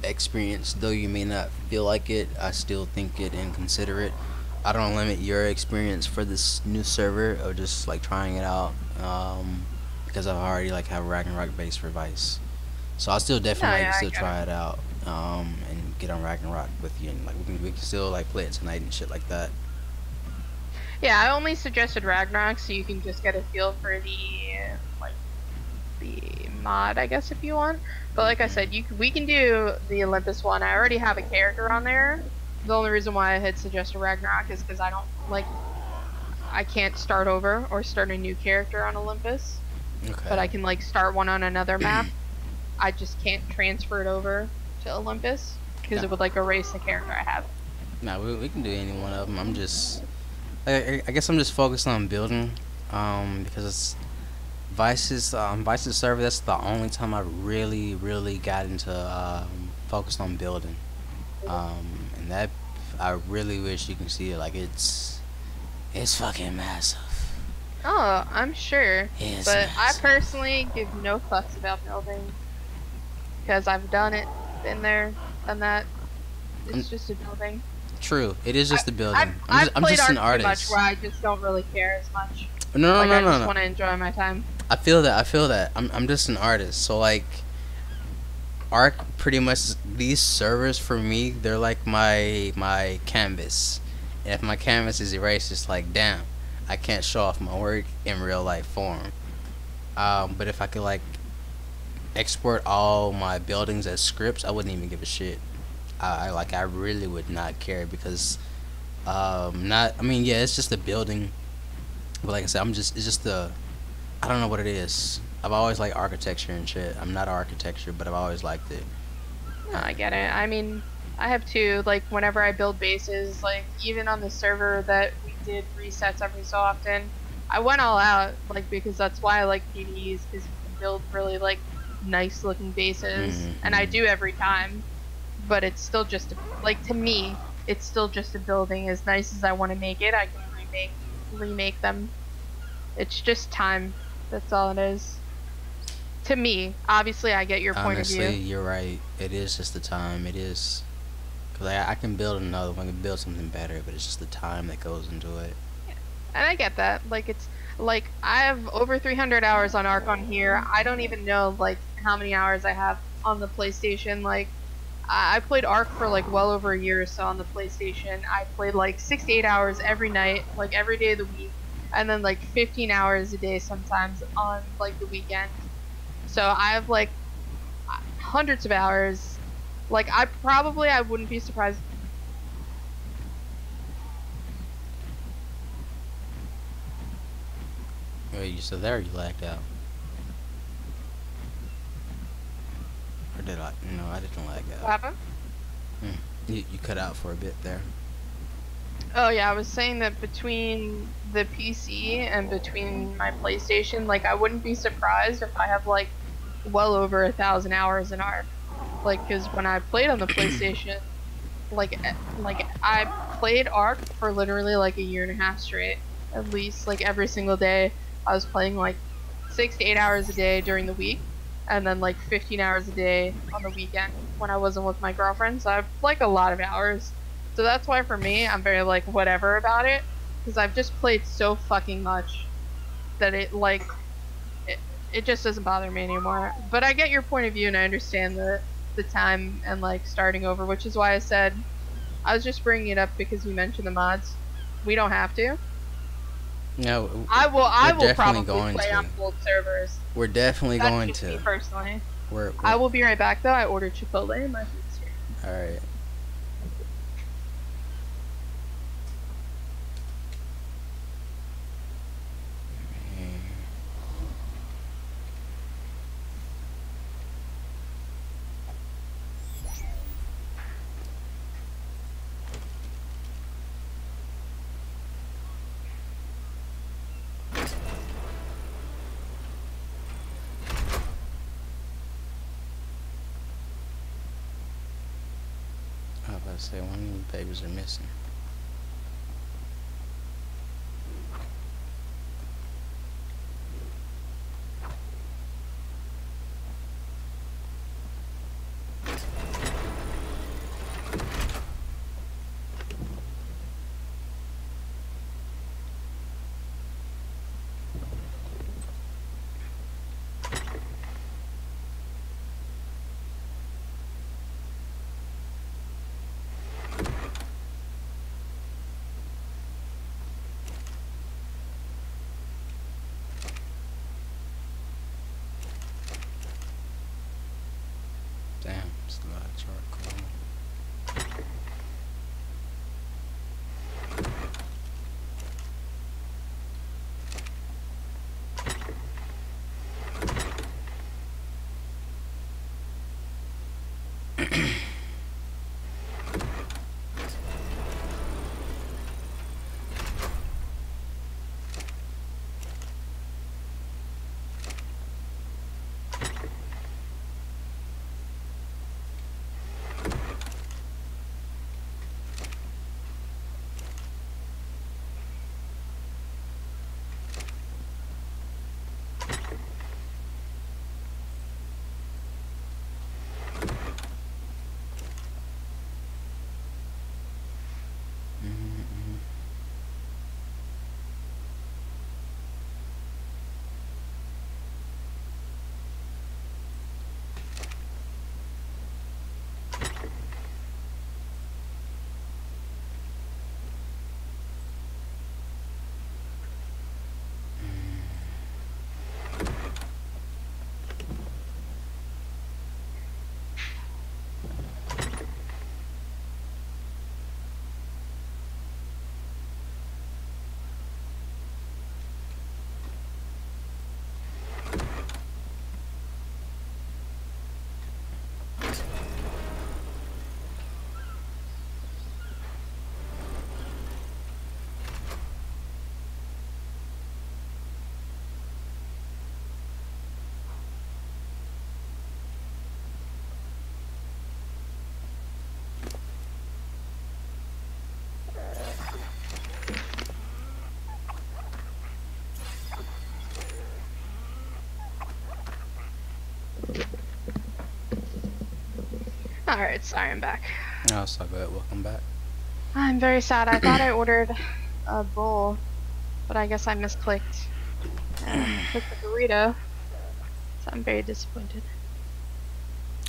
experience, though you may not feel like it. I still think it and consider it. I don't limit your experience for this new server or just like trying it out. Because I've already like have Ragnarok base for Vice, so I'll still definitely yeah, I still get try it out. And get on Ragnarok with you, and like we can still like play it tonight and shit like that. Yeah, I only suggested Ragnarok so you can just get a feel for the like the mod, I guess, if you want. But like I said, we can do the Olympus one. I already have a character on there. The only reason why I had suggested Ragnarok is because I can't start over or start a new character on Olympus, Okay. but I can like start one on another map. I just can't transfer it over to Olympus because Yeah. it would like erase the character I have. Nah, we can do any one of them. I'm just, I guess I'm just focused on building, because it's Vice's server. That's the only time I really got into focused on building, and that I really wish you can see it. Like it's fucking massive. Oh, I'm sure. It's But I massive. personally give no fucks about building because I've done it, been there, done that. It's just a building. True, it is just the building. I've I'm played just an Ark too much artist. where I just don't really care as much. No, Like I no, just no. want to enjoy my time. I feel that. I'm just an artist. So like Arc pretty much these servers for me, they're like my canvas. And if my canvas is erased, it's like damn, I can't show off my work in real life form. But if I could like export all my buildings as scripts, I wouldn't even give a shit. I really would not care because not I mean yeah, it's just a building. But like I said, it's just the I don't know what it is. I've always liked architecture and shit. I'm not architecture, but I've always liked it. No, I get it. I mean, I have two. Like, whenever I build bases, like, even on the server that we did resets every so often, I went all out, like, because that's why I like PvEs, because you can build really, like, nice looking bases. And I Mm-hmm. do every time, but it's still just, like, to me, it's still just a building. As nice as I want to make it, I can remake them. It's just time. That's all it is. To me, obviously, I get your point of Honestly, view. you're right. It is just the time. It is. Because I can build another one, I can build something better, but it's just the time that goes into it. And I get that. Like, it's like I have over 300 hours on Arc on here. I don't even know like how many hours I have on the PlayStation. Like, I played Arc for like well over a year or so on the PlayStation. I played like 6 to 8 hours every night, like every day of the week, and then like 15 hours a day sometimes on like the weekend. So I have like hundreds of hours. Like, I wouldn't be surprised. Wait, you still there? Or you lagged out? Or did I? No, I didn't lag What out. happened? You cut out for a bit there. Oh yeah, I was saying that between the PC and between my PlayStation, like I wouldn't be surprised if I have like well over 1,000 hours in Arc. Like, cause when I played on the PlayStation, like I played Arc for literally like a year and a half straight, at least like every single day. I was playing like 6 to 8 hours a day during the week, and then like 15 hours a day on the weekend when I wasn't with my girlfriend. So I've like a lot of hours. So that's why for me, I'm very like whatever about it, because I've just played so fucking much that it, it just doesn't bother me anymore. But I get your point of view, and I understand the time and like starting over, which is why I said I was just bringing it up because you mentioned the mods. We don't have to. No, I we're will definitely probably going play to. on both servers. We're definitely That's going just me to. personally. We're I will be right back though. I ordered Chipotle and my food's here. all right. I was about to say one of these babies are missing. Damn, it's a lot of charcoal. Alright, sorry, I'm back. Oh, so good. Welcome back. I'm very sad. I thought I ordered a bowl, but I guess I misclicked and clicked the burrito. So I'm very disappointed.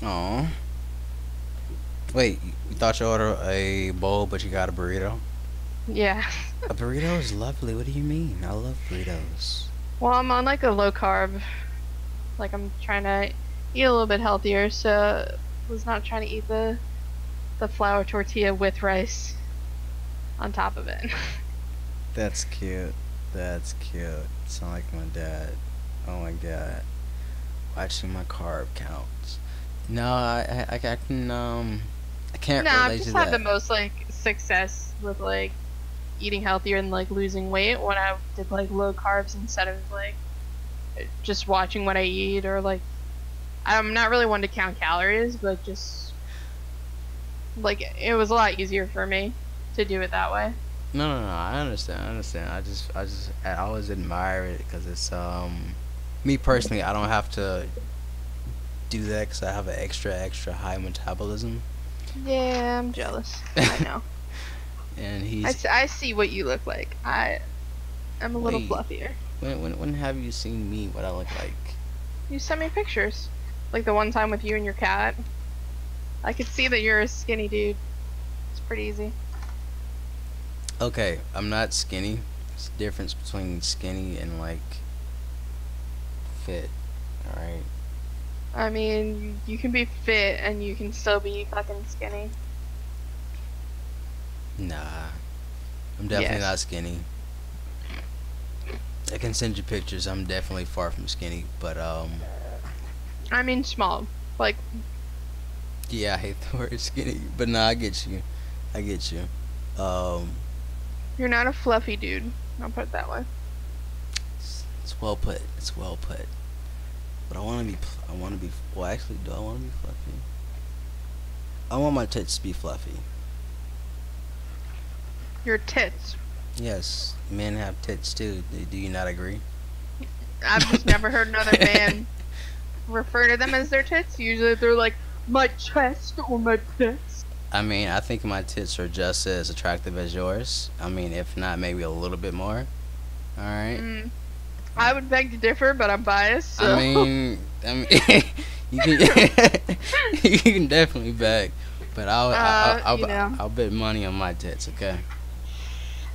Oh. Wait, you thought you ordered a bowl, but you got a burrito? Yeah. A burrito is lovely. What do you mean? I love burritos. Well, I'm on like a low carb. Like I'm trying to eat a little bit healthier, so was not trying to eat the flour tortilla with rice on top of it. That's cute. That's cute. Sound like my dad. Oh my god. Watching my carb counts. No, I can I can't No, I've relate just to had that. the most like success with like eating healthier and like losing weight when I did like low carbs instead of like just watching what I eat, or like I'm not really one to count calories, but just like it was a lot easier for me to do it that way. No, I understand. I understand. I always admire it because it's me personally. I don't have to do that because I have an extra high metabolism, Yeah, I'm jealous. I know. and I see what you look like. I'm a little Wait. fluffier. when have you seen me? What I look like? You sent me pictures, like the one time with you and your cat. I could see that you're a skinny dude. It's pretty easy. Okay, I'm not skinny. There's a difference between skinny and like fit. All right. I mean, you can be fit and you can still be fucking skinny. Nah, I'm definitely Yes. not skinny. I can send you pictures. I'm definitely far from skinny, but I mean, small. Like, yeah, I hate the word skinny, but nah, I get you. I get you. Um, you're not a fluffy dude. I'll put it that way. it's well put. It's well put. But I want to be. I want to be. Well, actually, do I want to be fluffy? I want my tits to be fluffy. Your tits. Yes, men have tits too. Do you not agree? I've just never heard another man refer to them as their tits. Usually they're like, my chest or my tits. I mean, I think my tits are just as attractive as yours. I mean, if not, maybe a little bit more. All right. Mm, I would beg to differ, but I'm biased. So. I mean, you can you can definitely beg, but you know. I'll bet money on my tits. Okay.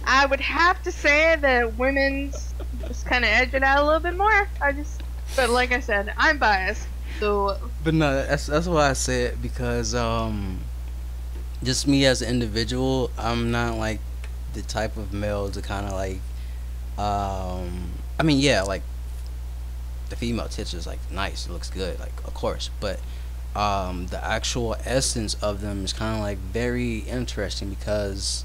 I would have to say that women's just kind of edge it out a little bit more. But like I said, I'm biased. So, But no, that's why I say it because just me as an individual, I'm not like the type of male to kind of like I mean yeah, like the female tits is like nice, it looks good, like of course, but the actual essence of them is kind of like very interesting because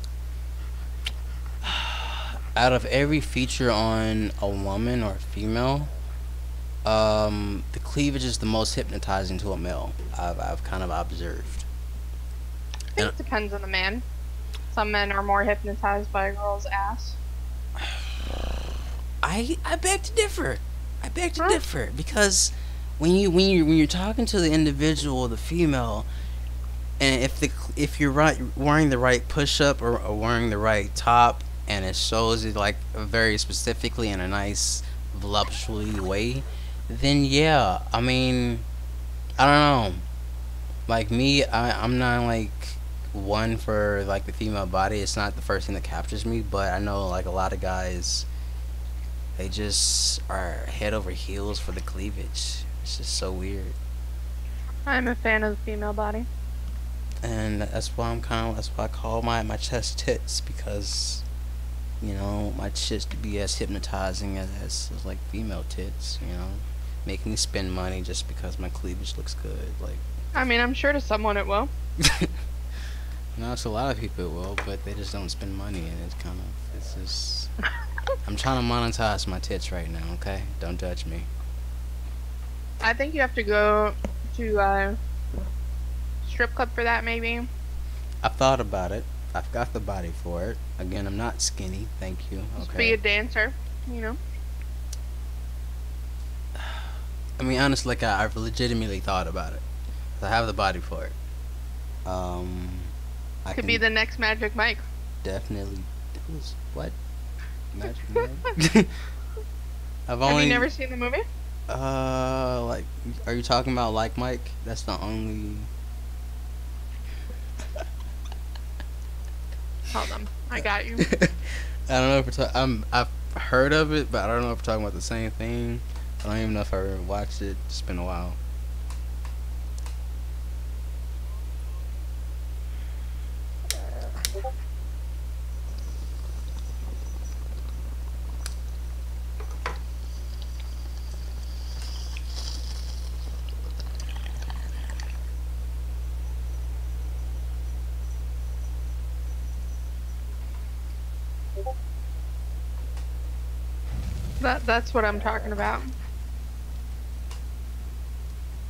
out of every feature on a woman or a female, the cleavage is the most hypnotizing to a male. I've kind of observed. I think it depends on the man. Some men are more hypnotized by a girl's ass. I beg to differ. I beg to differ because when you're talking to the individual, the female, and if you're wearing the right push up or wearing the right top, and it shows it like very specifically in a nice voluptuous way, then yeah, I mean, I don't know. Like me, I'm not like one for like the female body. It's not the first thing that captures me, but I know like a lot of guys, they just are head over heels for the cleavage. It's just so weird. I'm a fan of the female body. And that's why I call my chest tits, because you know my tits to be as hypnotizing as like female tits, you know, make me spend money just because my cleavage looks good. Like, I mean, I'm sure to someone it will. no, it's a lot of people it will, but they just don't spend money, and it's just I'm trying to monetize my tits right now. Okay, don't judge me. I think you have to go to a strip club for that, maybe. I've thought about it. I've got the body for it. Again, I'm not skinny. Thank you. Just Okay. be a dancer, you know. I mean, honestly, like I've legitimately thought about it. I have the body for it. Um, I Could be can the next Magic Mike. definitely. What? Magic Mike? I've Have you only never seen the movie? like, are you talking about like Mike? That's the only. Hold on, I got you. I don't know if we're I've heard of it, but I don't know if we're talking about the same thing. I don't even know if I ever watched it. It's been a while. That's what I'm talking about.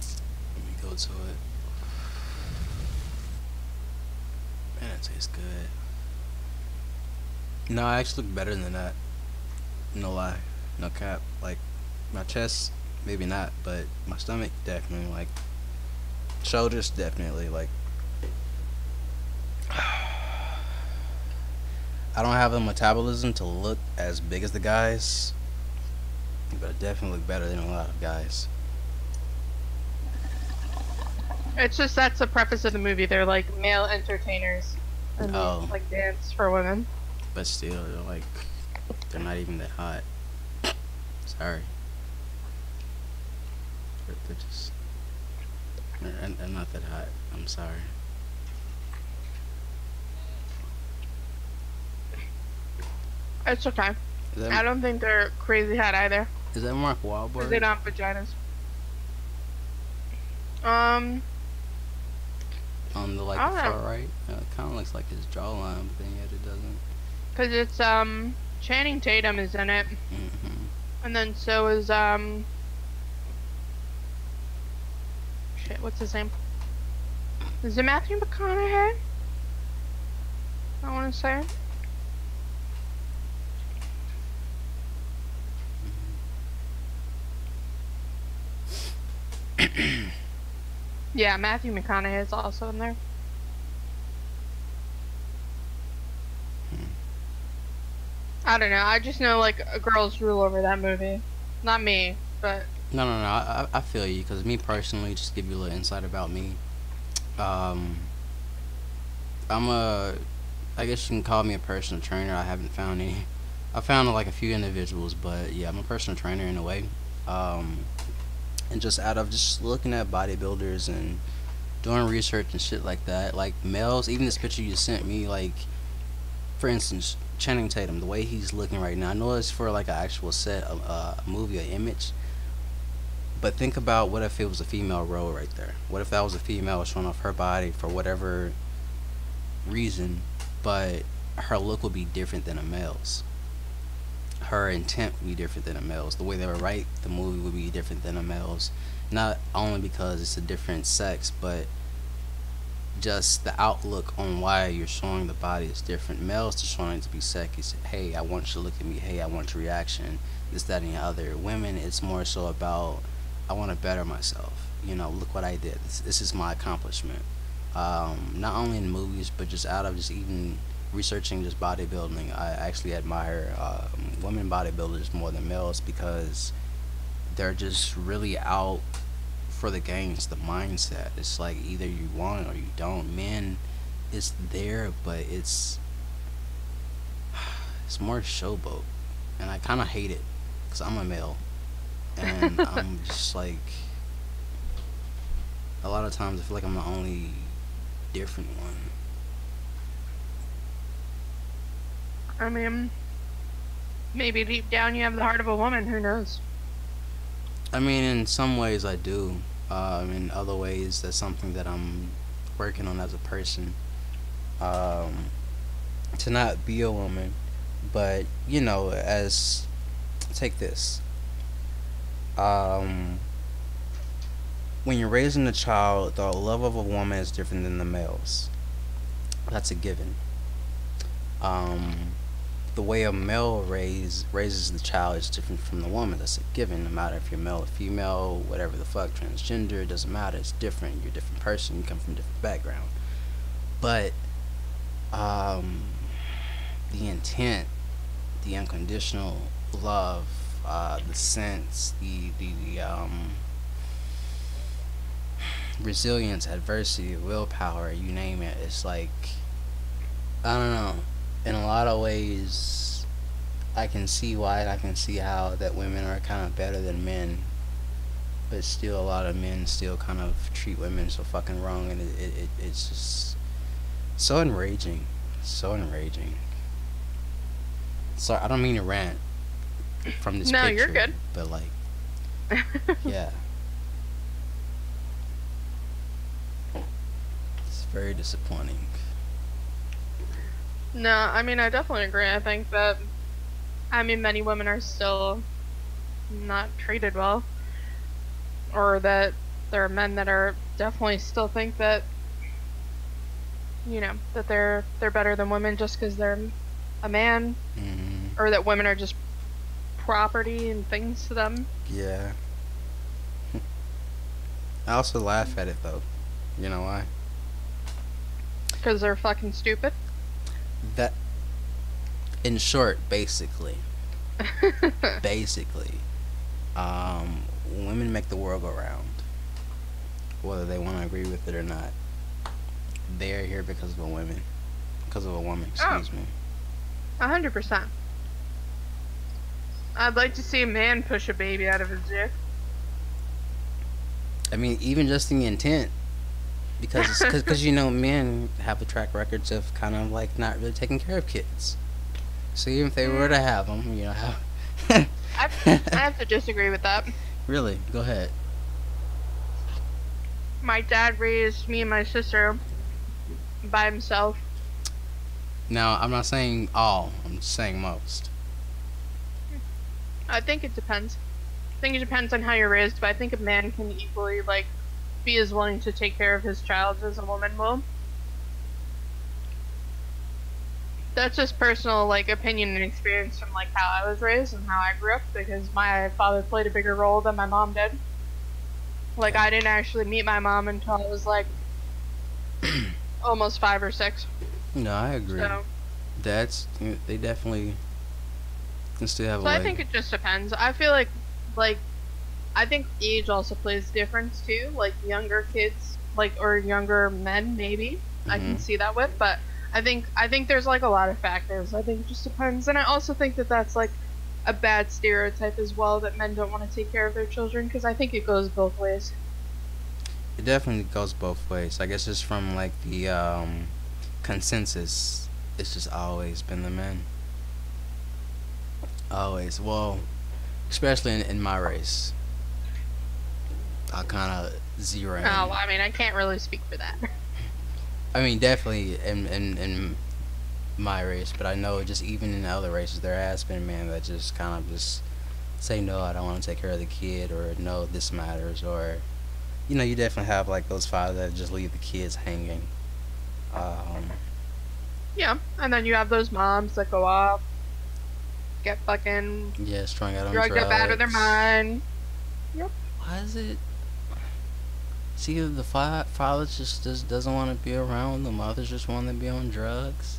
Let me go to it. Man, it tastes good. No, I actually look better than that. No lie, no cap. Like my chest, maybe not, but my stomach definitely. Like shoulders, definitely. Like I don't have the metabolism to look as big as the guys, but I definitely look better than a lot of guys. It's just that's the preface of the movie. They're like male entertainers, and Oh. they like dance for women. But still, like they're not even that hot. Sorry, they're just they're not that hot. I'm sorry. It's okay. Is I that don't think they're crazy hot either. is that Mark 'Cause they Wahlberg? don't have vaginas. Um, On the like I the don't know. far right, it kind of looks like his jawline, but then yet it doesn't. 'Cause it's Channing Tatum is in it, Hmm. and then so is shit, what's his name? Is it Matthew McConaughey? I want to say. Yeah, Matthew McConaughey is also in there. I don't know. I just know like girls rule over that movie. Not me, but No. I feel you, because me personally, just to give you a little insight about me. Um, I'm a, I guess you can call me a personal trainer. I haven't found any. I found like a few individuals, but yeah, I'm a personal trainer in a way. Um, and just out of just looking at bodybuilders and doing research and shit like that, like males, even this picture you sent me, like for instance, Channing Tatum, the way he's looking right now. I know it's for like an actual set, a movie, an image. But think about what if it was a female role right there. What if that was a female showing off her body for whatever reason, but her look would be different than a male's. Her intent would be different than a male's. The way they would write the movie would be different than a male's. Not only because it's a different sex, but just the outlook on why you're showing the body is different. Males just wanting to be sexy. Hey, I want you to look at me. Hey, I want your reaction. This, that, and the other. Women, it's more so about I want to better myself. You know, look what I did. This is my accomplishment. Not only in movies, but just out of just even researching just bodybuilding. I actually admire women bodybuilders more than males because they're just really out for the gains, the mindset. It's like either you want it or you don't. Men, it's there, but it's more showboat, and I kind of hate it because I'm a male, and I'm just like a lot of times I feel like I'm the only different one. I mean, maybe deep down you have the heart of a woman. Who knows? I mean, in some ways I do. In other ways, that's something that I'm working on as a person. Um, to not be a woman, but you know, as take this. Um, when you're raising a child, the love of a woman is different than the male's. That's a given. Um, the way a male raises the child is different from the woman. That's a given. No matter if you're male or female, whatever the fuck, transgender, it doesn't matter. It's different. You're a different person. You come from a different background. But um, the intent, the unconditional love, the sense, the resilience, adversity, willpower, you name it. It's like, I don't know. In a lot of ways, I can see why, and I can see how that women are kind of better than men, but still a lot of men still kind of treat women so fucking wrong, and it's just so enraging, so enraging. Sorry, I don't mean to rant from this No, picture, you're good. but like, yeah, it's very disappointing. No, I mean, I definitely agree. I think that, I mean, many women are still not treated well, or that there are men that are definitely still think that, you know, that they're better than women just because they're a man, Hmm. or that women are just property and things to them. Yeah. I also laugh at it though. You know why? Because they're fucking stupid. That, in short, basically, women make the world go round, whether they want to agree with it or not. They are here because of a woman, because of a woman. Excuse me. 100%. I'd like to see a man push a baby out of his dick. I mean, even just the intent, because cause, you know, men have a track records of kind of like not really taking care of kids. So even if they were to have them, you know, I have to disagree with that. really, go ahead. My dad raised me and my sister by himself. Now, I'm not saying all. I'm just saying most. I think it depends. I think it depends on how you're raised, but I think a man can equally, like, be as willing to take care of his child as a woman will. That's just personal, like, opinion and experience from, like, how I was raised and how I grew up, because my father played a bigger role than my mom did. Like, I didn't actually meet my mom until I was, like, almost 5 or 6. No, I agree. So, They definitely can still have a so I leg. think it just depends. I feel like, I think age also plays a difference too. Like younger kids, like or younger men, maybe I can Mhm. see that with. But I think there's like a lot of factors. I think it just depends, and I also think that that's like a bad stereotype as well that men don't want to take care of their children because I think it goes both ways. It definitely goes both ways. I guess it's from like the consensus. It's just always been the men. Always. Well, especially in my race. I kind of zero in. Oh, I mean, I can't really speak for that. I mean, definitely in my race, but I know just even in other races, there has been men that just kind of just say, no, I don't want to take care of the kid, or no, this matters, or, you know, you definitely have like those fathers that just leave the kids hanging. Um, Yeah, and then you have those moms that go off, get fucking yeah, strung out on drugged up out of their drugs. mind. Why is it? See, the father just doesn't want to be around. The mothers just want to be on drugs.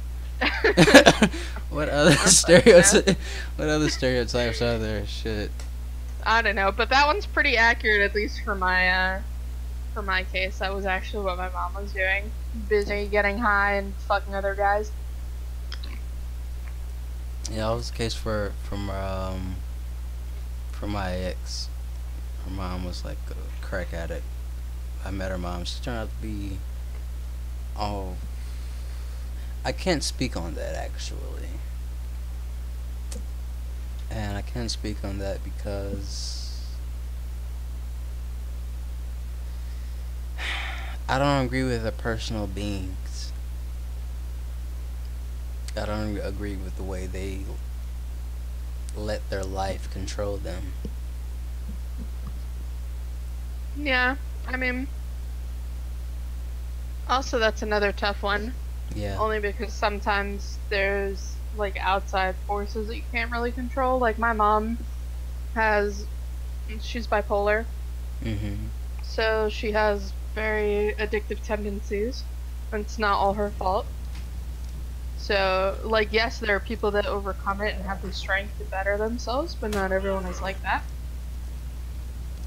What other stereotypes? What other stereotypes are there? Shit. I don't know, but that one's pretty accurate, at least for my case. That was actually what my mom was doing, busy getting high and fucking other guys. Yeah, that was the case for my ex. Her mom was like a crack addict. I met her mom. She turned out to be. Oh, I can't speak on that actually, and I can't speak on that because I don't agree with her personal beings. I don't agree with the way they let their life control them. Yeah, I mean, also that's another tough one, Yeah. only because sometimes there's like outside forces that you can't really control. Like my mom she's bipolar, Mhm. so she has very addictive tendencies. and it's not all her fault. So, like, yes, there are people that overcome it and have the strength to better themselves, but not everyone is like that.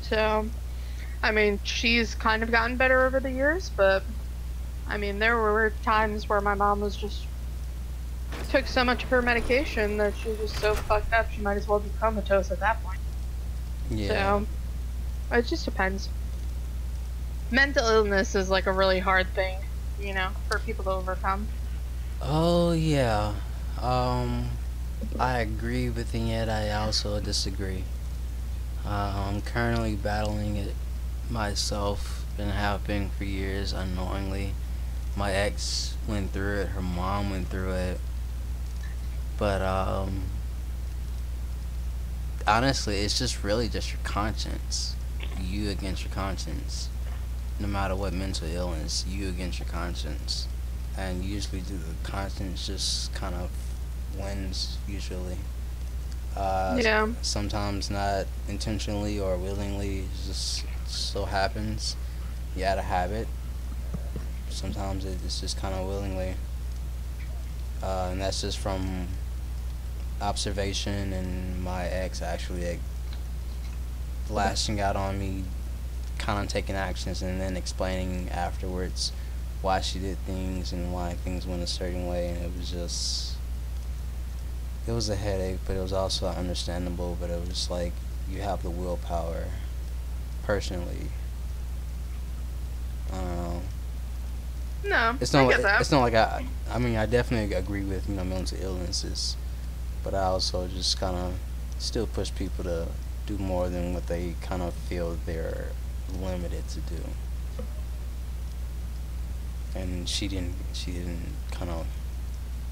So, I mean, she's kind of gotten better over the years, but I mean, there were times where my mom was just took so much of her medication that she was so fucked up she might as well be comatose at that point. Yeah. So, it just depends. Mental illness is like a really hard thing, you know, for people to overcome. Oh yeah. I agree, but then yet I also disagree. I'm currently battling it myself and have been for years unknowingly. My ex went through it, her mom went through it. But honestly, it's just really just your conscience. You against your conscience. No matter what mental illness, you against your conscience. And usually the conscience just kind of wins usually. Yeah. Sometimes not intentionally or willingly, it just so happens. You had a habit. Sometimes it's just kind of willingly. And that's just from observation and my ex actually like, lashing out on me, kind of taking actions and then explaining afterwards why she did things and why things went a certain way, and it was a headache, but it was also understandable. But it was just like you have the willpower. Personally, I don't know. No, It's I not. get that. It's not like I mean, I definitely agree with mental illnesses, but I also just kind of still push people to do more than what they kind of feel they're limited to do. And she didn't. She didn't kind of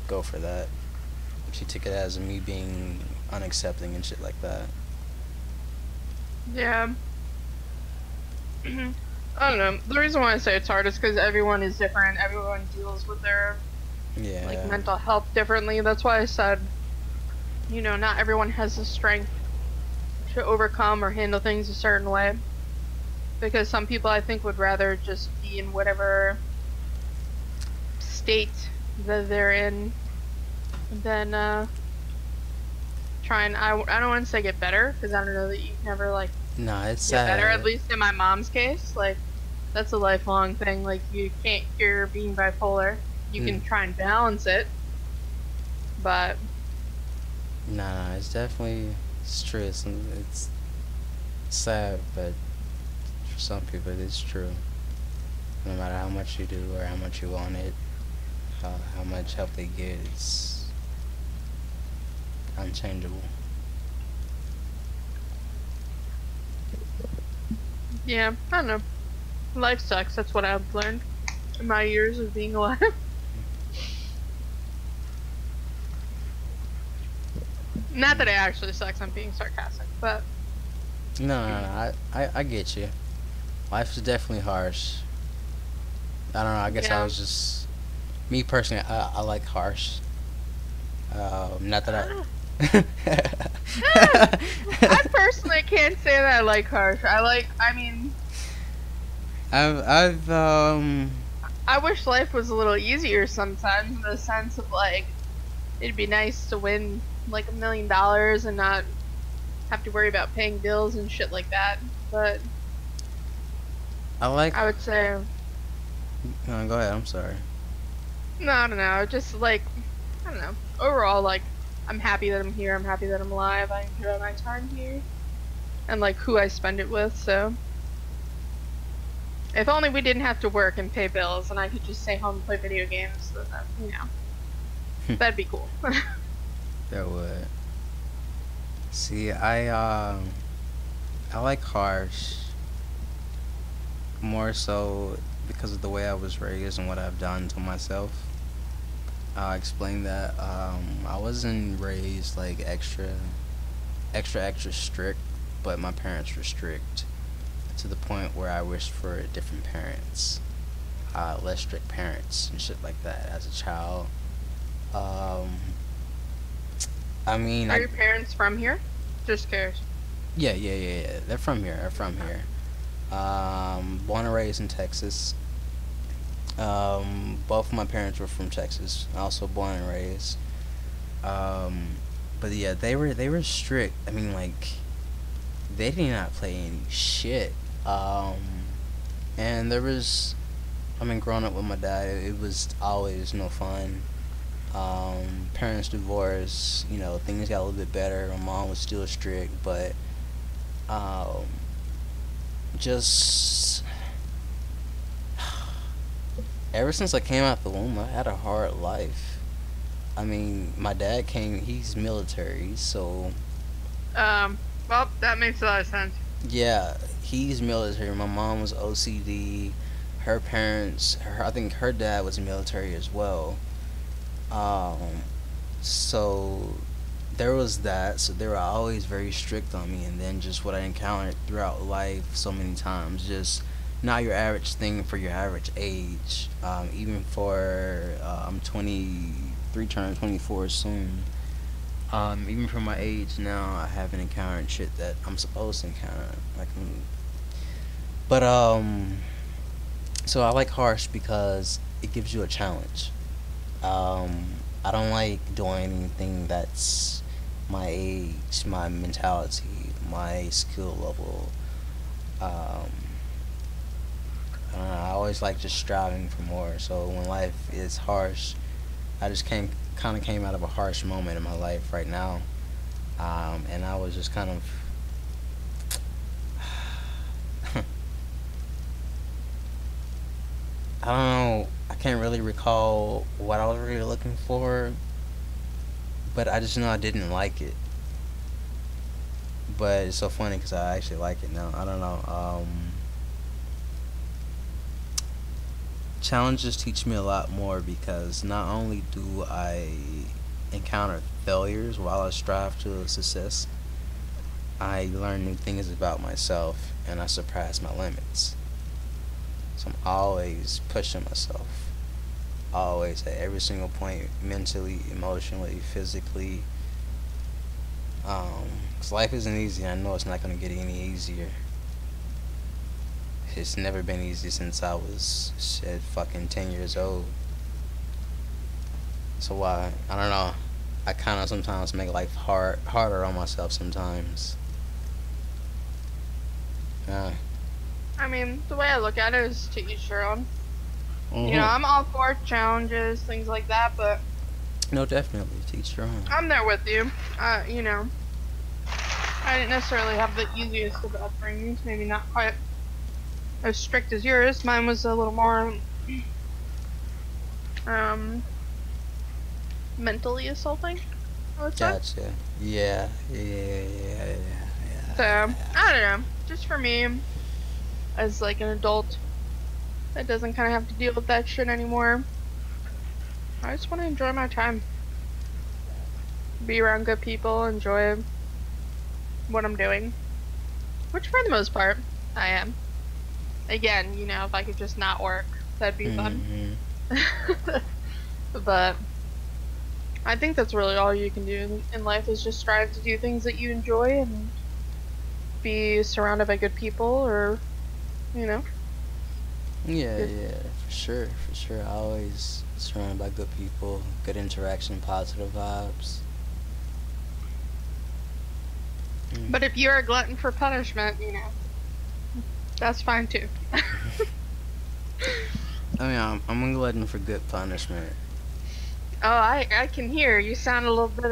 go for that. She took it as me being unaccepting and shit like that. Yeah. I don't know. The reason why I say it's hard is because everyone is different. Everyone deals with their Yeah. like mental health differently. That's why I said, you know, not everyone has the strength to overcome or handle things a certain way. Because some people I think would rather just be in whatever state that they're in than try and I don't want to say get better because I don't know that you can never like Nah, it's get better. sad. At least in my mom's case, like that's a lifelong thing. Like you can't cure being bipolar. You can try and balance it, but Nah, it's definitely it's true. It's sad, but for some people it's true. No matter how much you do or how much you want it, how much help they get, it's unchangeable. yeah, I don't know. Life sucks. That's what I've learned in my years of being alive. Not that it actually sucks. I'm being sarcastic, but No. I get you. Life is definitely harsh. I don't know. I guess I Yeah. was just me personally. I like harsh. Not that I personally can't say that I like harsh. I mean, I've I wish life was a little easier sometimes in the sense of like, it'd be nice to win like $1 million and not have to worry about paying bills and shit like that. But I like. I would say, Go ahead. I'm sorry. no, I don't know. Just like, I don't know. Overall, like, I'm happy that I'm here. I'm happy that I'm alive. I enjoy my time here. And like who I spend it with, so. If only we didn't have to work and pay bills and I could just stay home and play video games, then that, you know. That'd be cool. That would. See, I like harsh more so because of the way I was raised and what I've done to myself. I'll explain that. I wasn't raised like extra strict, but my parents were strict to the point where I wished for different parents, less strict parents and shit like that as a child. Um, I mean, Are your parents from here? Just curious. yeah. They're from here. Born and raised in Texas. Both of my parents were from Texas. Also born and raised. Um, but yeah, they were strict. I mean, like they did not play any shit. And there was, I mean, growing up with my dad, it was always no fun. Parents divorced. You know, things got a little bit better. My mom was still strict, but um, just ever since I came out the womb, I had a hard life. I mean, my dad came, he's military, so Um, well, that makes a lot of sense. yeah, he's military. My mom was OCD. Her parents, I think her dad was military as well. Um, so there was that. So they were always very strict on me. And then just what I encountered throughout life so many times, just not your average thing for your average age. Even for I'm 23, turning 24 soon. Even for my age now, I haven't encountered shit that I'm supposed to encounter. Like, but so I like harsh because it gives you a challenge. Um, I don't like doing anything that's my age, my mentality, my skill level. Um, I don't know, I always like just striving for more. So when life is harsh, I just kind of came out of a harsh moment in my life right now, and I was just kind of I don't know. I can't really recall what I was really looking for, but I just know I didn't like it. But it's so funny because I actually like it now. I don't know. Challenges teach me a lot more because not only do I encounter failures while I strive to success, I learn new things about myself and I surpass my limits. So I'm always pushing myself. Always at every single point, mentally, emotionally, physically. 'Cause life isn't easy. I know it's not gonna get any easier. It's never been easy since I was shit fucking 10 years old. So why? I don't know. I kind of sometimes make life harder on myself sometimes. Yeah. I mean, the way I look at it is to each their own. You know, Mhm. I'm all for challenges, things like that, but No, definitely. Teach your own. I'm there with you. You know, I didn't necessarily have the easiest of upbringings, maybe not quite as strict as yours. Mine was a little more, um, mentally assaulting, I would say. Gotcha. Yeah. Yeah. So, Yeah. I don't know. Just for me, as like an adult that doesn't kind of have to deal with that shit anymore, I just want to enjoy my time. Be around good people, enjoy what I'm doing. Which for the most part, I am. Again, you know, if I could just not work, that'd be fun. Mhm. But I think that's really all you can do in life is just strive to do things that you enjoy and be surrounded by good people or, you know, Yeah, good. yeah, for sure, for sure. Always surrounded by good people, good interaction, positive vibes. Mm. But if you're a glutton for punishment, you know, that's fine too. I mean, I'm a glutton for good punishment. Oh, I can hear you sound a little bit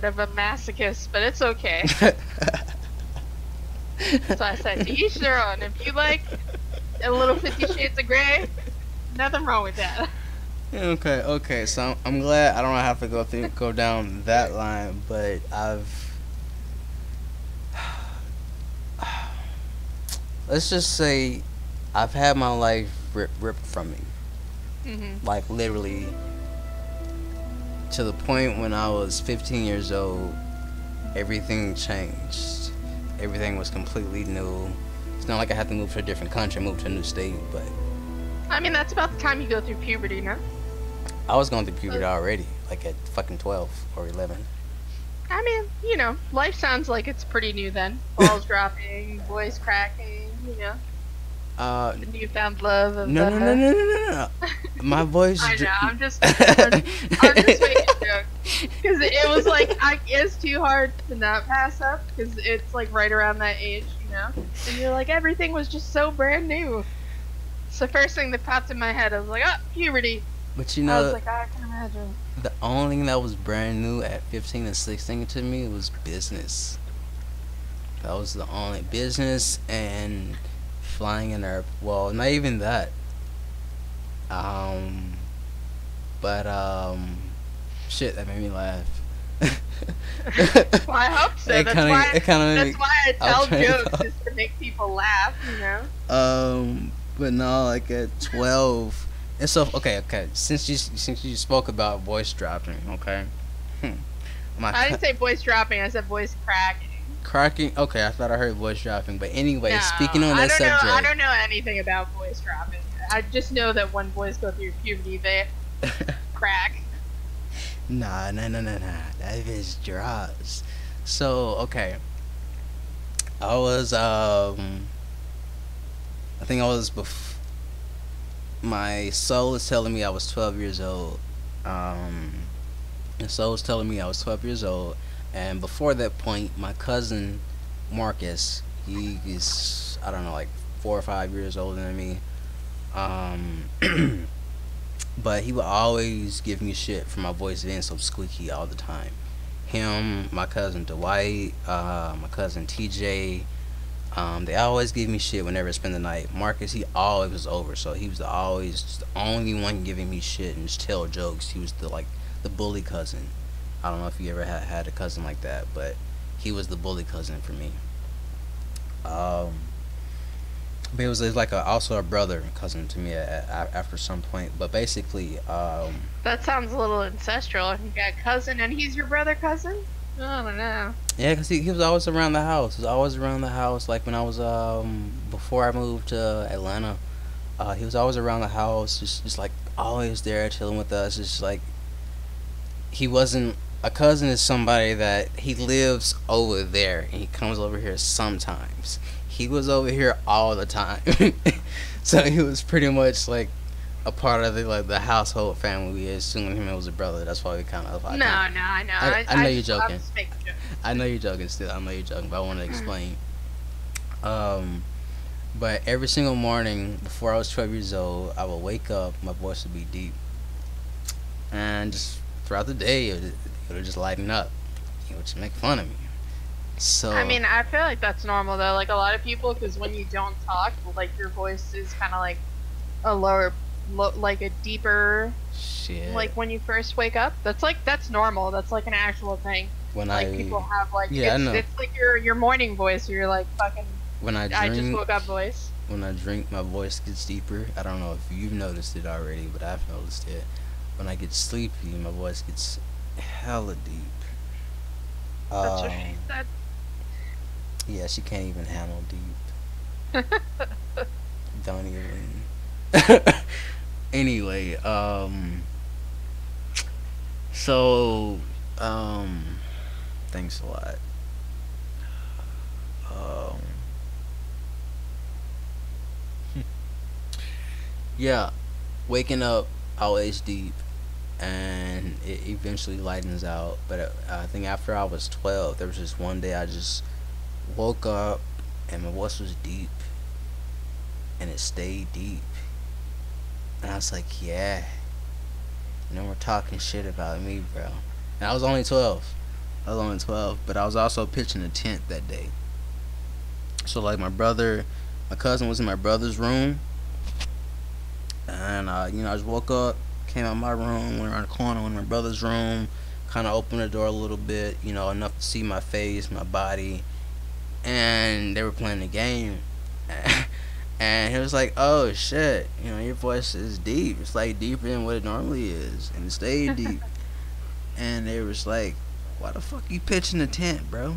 of a masochist, but it's okay. So I said, to each their own. If you like a little 50 Shades of Grey, nothing wrong with that. Okay, okay. So I'm glad I don't have to go down that line, but let's just say I've had my life ripped from me, Mhm. like literally to the point when I was 15 years old. Everything changed. Everything was completely new. It's not like I had to move to a different country, move to a new state, but I mean, that's about the time you go through puberty, no? I was going through puberty already, like at fucking 12 or 11. I mean, you know, life sounds like it's pretty new then. Balls dropping, voice cracking, you know. The newfound love of No, no, no, no, no, no, no. My voice. I know. I'm just making jokes because it was like it's too hard to not pass up because it's like right around that age, you know. And you're like everything was just so brand new. It's the first thing that popped in my head. I was like, oh, puberty. But you I was know, like, I can imagine. the only thing that was brand new at 15 and 16 to me was business. That was the only business and flying in air. Well, not even that. Um, but shit, that made me laugh. Well, I hope so. It That's kinda- why. it kinda made That's me- why I I was tell trying to jokes thought. is to make people laugh, you know. But no, like at 12. And so, okay. Since you spoke about voice dropping, okay. My I didn't say voice dropping. I said voice cracking. cracking. Okay, I thought I heard voice dropping. But anyway, No, speaking on I that don't know. I subject. don't know anything about voice dropping. I just know that when boys go through puberty, they crack. Nah. That bitch drops. So, okay. I was, I think I was my soul is telling me I was 12 years old. The soul was telling me I was 12 years old. And before that point, my cousin, Marcus, he is, I don't know, like 4 or 5 years older than me. But he would always give me shit for my voice being so squeaky all the time. Him, my cousin Dwight, my cousin TJ, they always give me shit whenever I spend the night. Marcus, he always was over, so he was always the only one giving me shit and just tell jokes. He was the bully cousin. I don't know if you ever had a cousin like that, but he was the bully cousin for me. But it was like also a brother cousin to me after some point. But basically, That sounds a little ancestral. You got a cousin and he's your brother cousin? I don't know. yeah, cause he was always around the house. He was always around the house. Like when I was before I moved to Atlanta, he was always around the house, just like always there chilling with us. Just like he wasn't a cousin is somebody that he lives over there and he comes over here sometimes. He was over here all the time, so he was pretty much like a part of the household family. We assumed him as a brother. That's why we kind of. No, I know. I know you're joking. I'm just making jokes. I know you're joking still. I know you're joking, but I want to explain. But every single morning before I was 12 years old, I would wake up, my voice would be deep, and just throughout the day, it would just lighten up. It would just make fun of me. So I mean, I feel like that's normal though. Like a lot of people, because when you don't talk, like your voice is kind of like a like a deeper. shit. Like when you first wake up, that's normal. That's like an actual thing. When Like people have like Yeah, I it's, know. it's like your morning voice. Or your like fucking when I I just drink, woke up voice. when I drink, my voice gets deeper. I don't know if you've noticed it already, but I've noticed it. When I get sleepy, my voice gets hella deep. That's what she Um, said. Yeah, she can't even handle deep. Don't even. Anyway, so, thanks a lot. Um, yeah, waking up always deep, and it eventually lightens out. But I think after I was 12, there was just one day I just woke up and my voice was deep, and it stayed deep. And I was like, yeah, no more talking shit about me, bro. And I was only 12. But I was also pitching a tent that day. So like my cousin was in my brother's room, and I just woke up, came out my room, went around the corner, went in my brother's room, kind of opened the door a little bit, enough to see my face, my body, and they were playing the game. And he was like, oh shit, your voice is deep. It's like deeper than what it normally is, and it stayed deep. And they was like, why the fuck you pitching the tent, bro?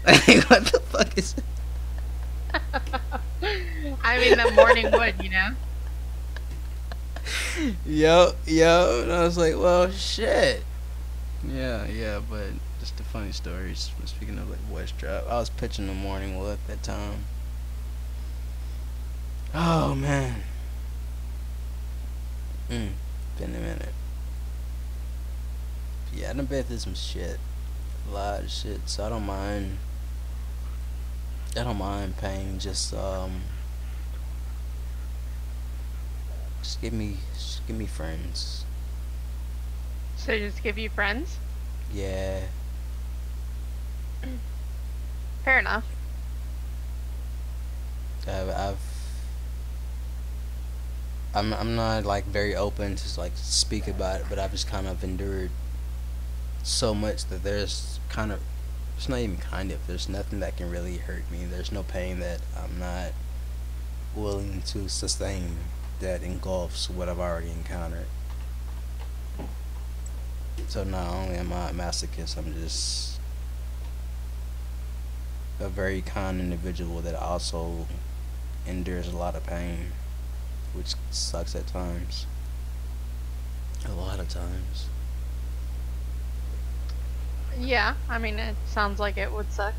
Like, what the fuck is I mean, the morning wood, Yo, and I was like, well, shit. Yeah, but just a funny story. Speaking of like voice drop, I was pitching the morning wood at that time. Oh man. Been a minute. Yeah, I done been through some shit. A lot of shit. So I don't mind. I don't mind paying. Just give me friends. So just give you friends? Yeah. Fair enough. I've I'm not like very open to like speak about it, but I've just kind of endured so much that it's not even kind of, there's nothing that can really hurt me. There's no pain that I'm not willing to sustain that engulfs what I've already encountered. So not only am I a masochist, I'm just a very kind individual that also endures a lot of pain, which sucks at times. A lot of times. Yeah, I mean, it sounds like it would suck.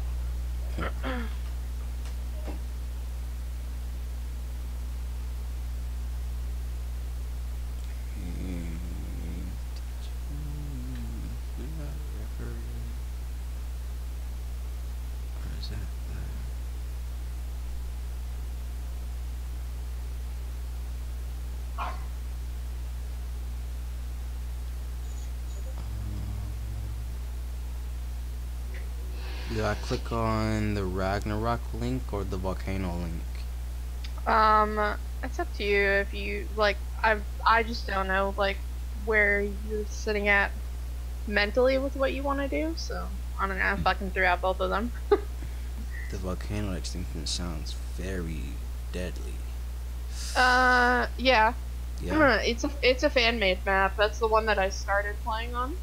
Do I click on the Ragnarok link or the volcano link? It's up to you if you like. I just don't know like where you're sitting at mentally with what you want to do. So I don't know. I fucking threw out both of them. The volcano extinction sounds very deadly. Yeah. Yeah. It's a fan made map. That's the one that I started playing on.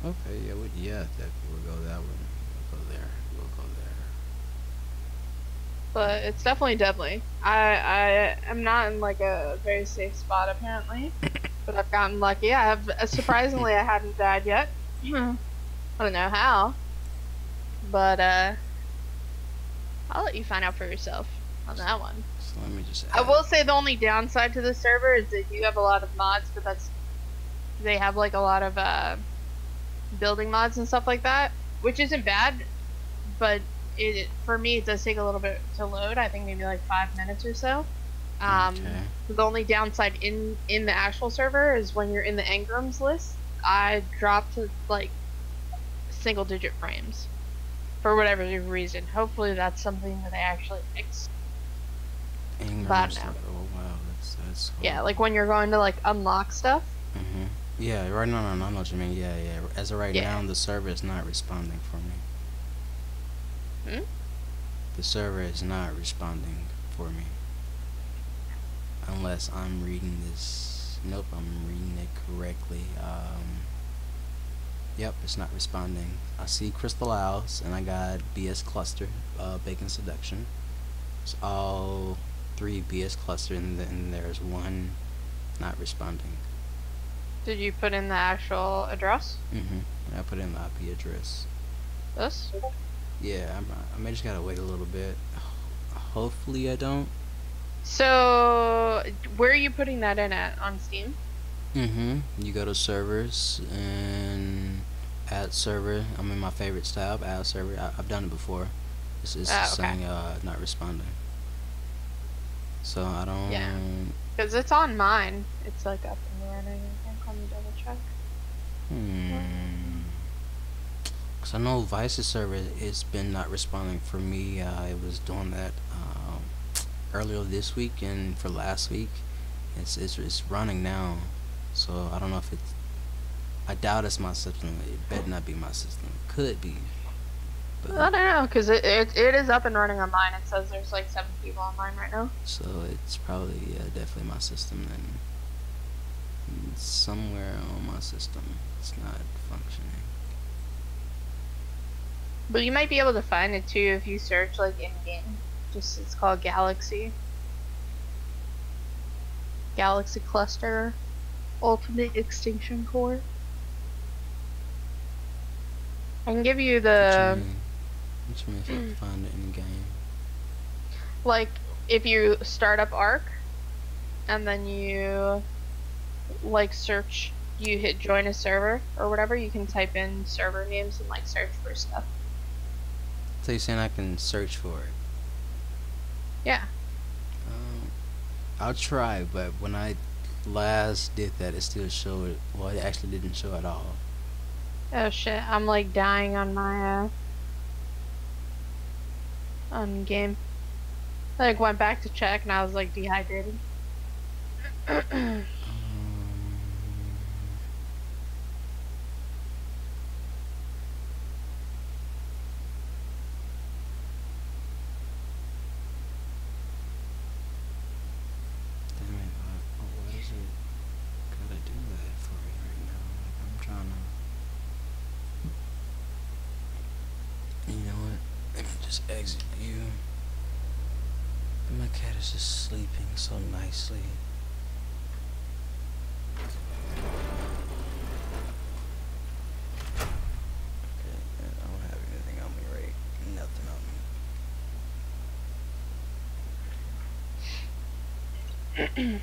Okay. Yeah. That we'll go that one. We'll go there. We'll go there. But it's definitely deadly. I am not in like a very safe spot apparently, but I've gotten lucky. I have surprisingly I hadn't died yet. I don't know how, but I'll let you find out for yourself on that one. So let me just. I will say the only downside to the server is that you have a lot of mods, but they have like a lot of building mods and stuff like that, which isn't bad, but for me it does take a little bit to load. I think maybe like 5 minutes or so. Okay. The only downside in the actual server is when you're in the engrams list, I dropped to like single digit frames for whatever reason. Hopefully that's something that they actually fix. Ingram stuff. Oh wow, that's. Yeah, like when you're going to like unlock stuff. Yeah, right. No, I know what you mean. Yeah. As of right now, the server is not responding for me. The server is not responding for me. Unless I'm reading this. Nope, I'm reading it correctly. Yep, it's not responding. I see Crystal Owls, and I got BS Cluster, Bacon Seduction. It's all 3 BS Cluster, and then there's one not responding. Did you put in the actual address? I put in the IP address. This? Yeah, I may just gotta wait a little bit. Hopefully I don't. So, where are you putting that in at on Steam? You go to servers and add server. I'm in my favorites tab, add server. I've done it before. It's just saying not responding. So I don't. Yeah. Because it's on mine. It's like up and running. I think. Let me double check. Cause I know Vice's server it's been not responding for me. I was doing that earlier this week and for last week. It's running now. So I don't know if it's. I doubt it's my system. It better not be my system. Could be. But I don't know, because it is up and running on mine. It says there's like 7 people online right now. So it's probably definitely my system then. Somewhere on my system it's not functioning. But you might be able to find it too if you search like in game. Just it's called Galaxy Cluster Ultimate Extinction Core. I can give you the. What you mean if you find it in game? Like if you start up Arc and then you like search. You hit join a server or whatever. You can type in server names and like search for stuff. So you're saying I can search for it? Yeah. I'll try, but when I last did that, it still showed. Well, it actually didn't show at all. Oh shit! I'm like dying on my on game. I like went back to check and I was like dehydrated. Damn it! Why does it gotta do that for me right now? Like I'm trying to. You know what? Let me just exit you. My cat is just sleeping so nicely. Okay, I don't have anything on me, right? Nothing on me.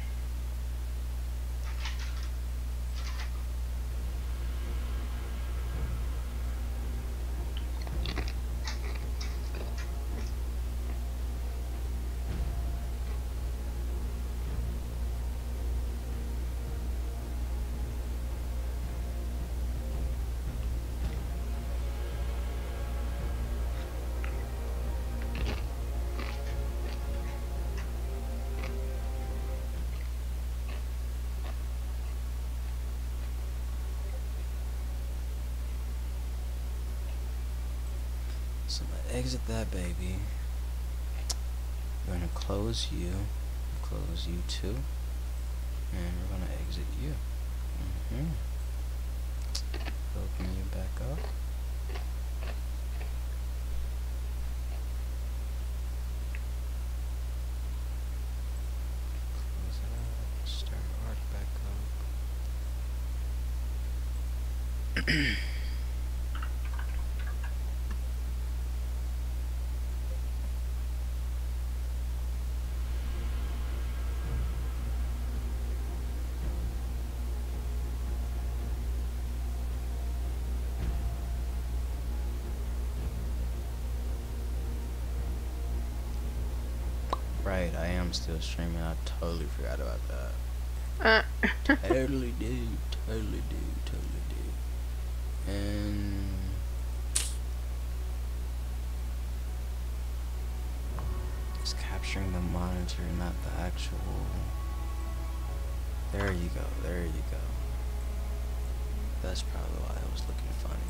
So I'm gonna exit that baby. We're gonna close you too, and we're gonna exit you. Open you back up. Close it out. Start arc back up. Right, I am still streaming. I totally forgot about that. Totally do. And it's capturing the monitor, not the actual. There you go. That's probably why it was looking funny.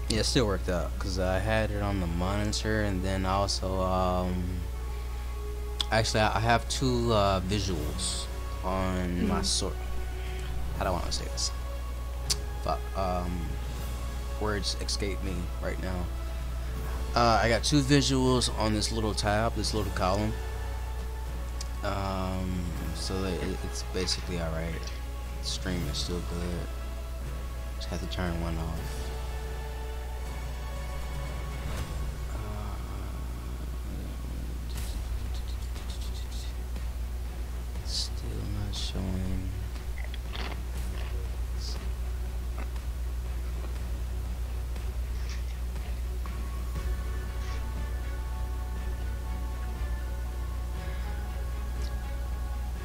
Yeah, it still worked out because I had it on the monitor, and then also actually I have two visuals on my sort. How do I want to say this? Fuck. Words escape me right now. I got two visuals on this little tab, this little column. So it's basically alright. Stream is still good. Just have to turn one off. Still not showing.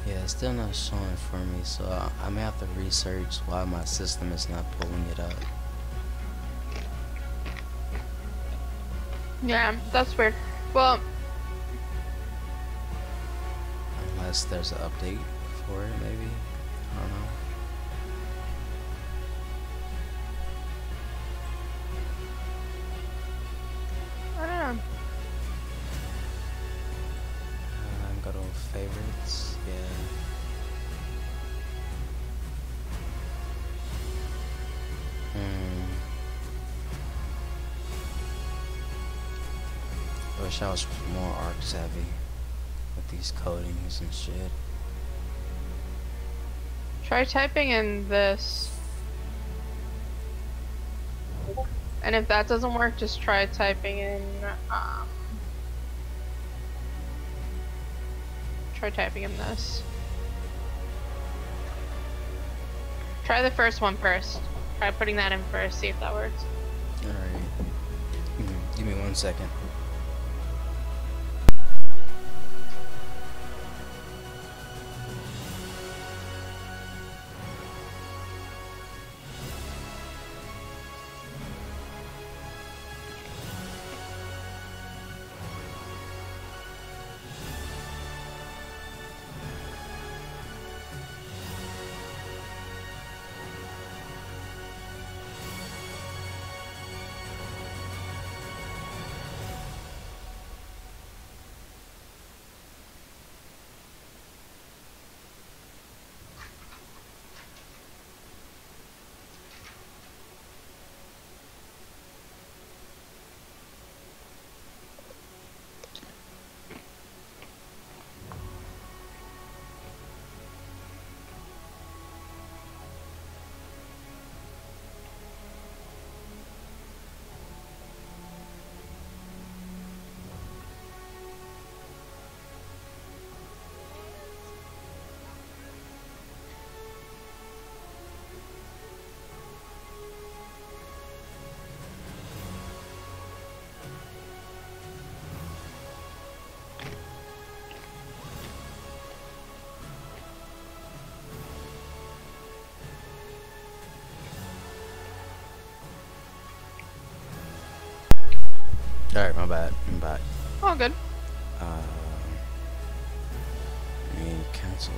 Yeah, it's still not showing for me, so I may have to research why my system is not pulling it up. Yeah, that's weird. Well, Unless there's an update for it, maybe. I don't know. I don't know. Go to favorites. Yeah. I wish I was more arc savvy with these codings and shit. Try typing in this And if that doesn't work, just try typing in, try typing in this. Try the first one first. Try putting that in first, see if that works. Alright. Give me 1 second. Alright, my bad. I'm back. Oh, good. Let me cancel.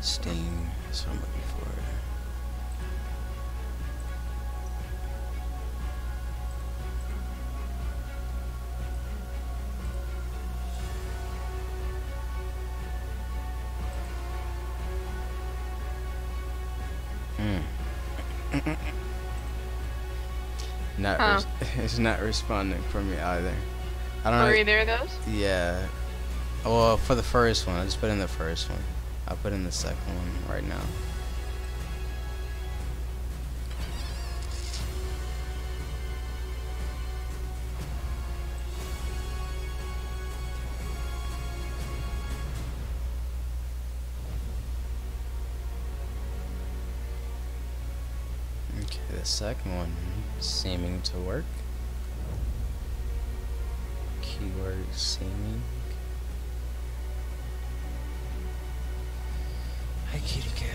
Steam. That's what I'm looking for. It's not responding for me either. I don't know. Are either of those? Yeah. Well, for the first one, I just put in the first one. I'll put in the second one right now. Okay, the second one seeming to work. Keyword seeming. Hi, kitty cat.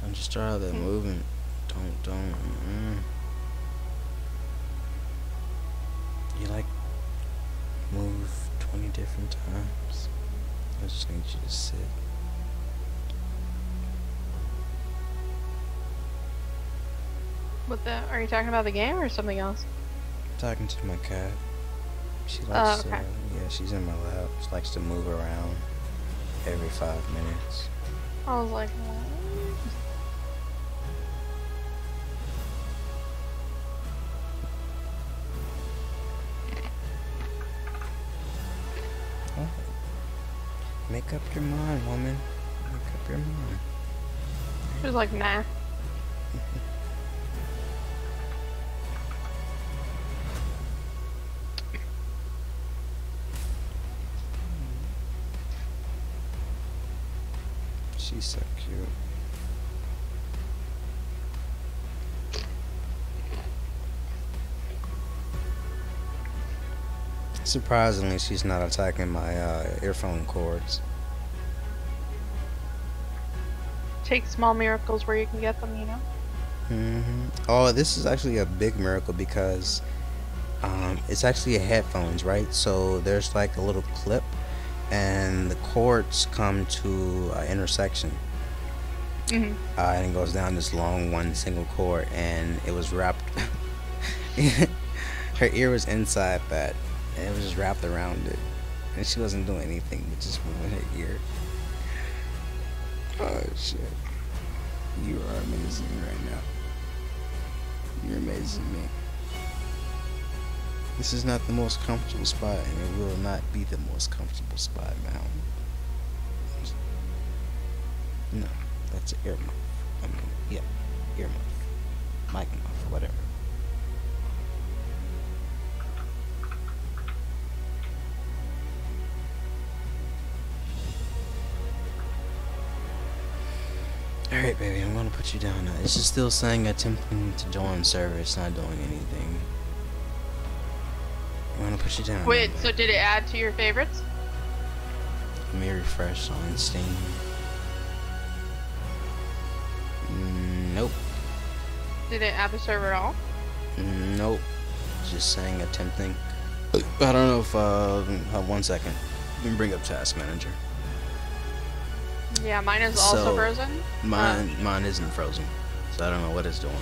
Don't just start all that moving. Don't. You like move 20 different times. I just need you to sit. What the? Are you talking about the game or something else? I'm talking to my cat. She likes okay. yeah, she's in my lap. She likes to move around every 5 minutes. I was like, what? Make up your mind, woman. Make up your mind. She was like, nah. He's so cute. Surprisingly, she's not attacking my earphone cords. Take small miracles where you can get them, you know? Oh, this is actually a big miracle because it's actually a headphones, right? So there's like a little clip, and the cords come to an intersection. And it goes down this long one single cord, and it was wrapped. Her ear was inside that, and it was just wrapped around it, and she wasn't doing anything but just moving her ear. Oh shit! You are amazing right now. You're amazing, me. This is not the most comfortable spot, and it will not be the most comfortable spot now. No, that's an earmuff. I mean, yeah, earmuff, mic muff, whatever. Alright, baby, I'm gonna put you down now. It's just still saying attempting to join server. It's not doing anything. I'm gonna put you down. Wait, now, so did it add to your favorites? let me refresh on Steam. Nope. Did it add the server at all? Nope. It's just saying attempting. I don't know if, 1 second. Let me bring up Task Manager. Yeah, mine is also So, frozen. Mine isn't frozen. So I don't know what it's doing.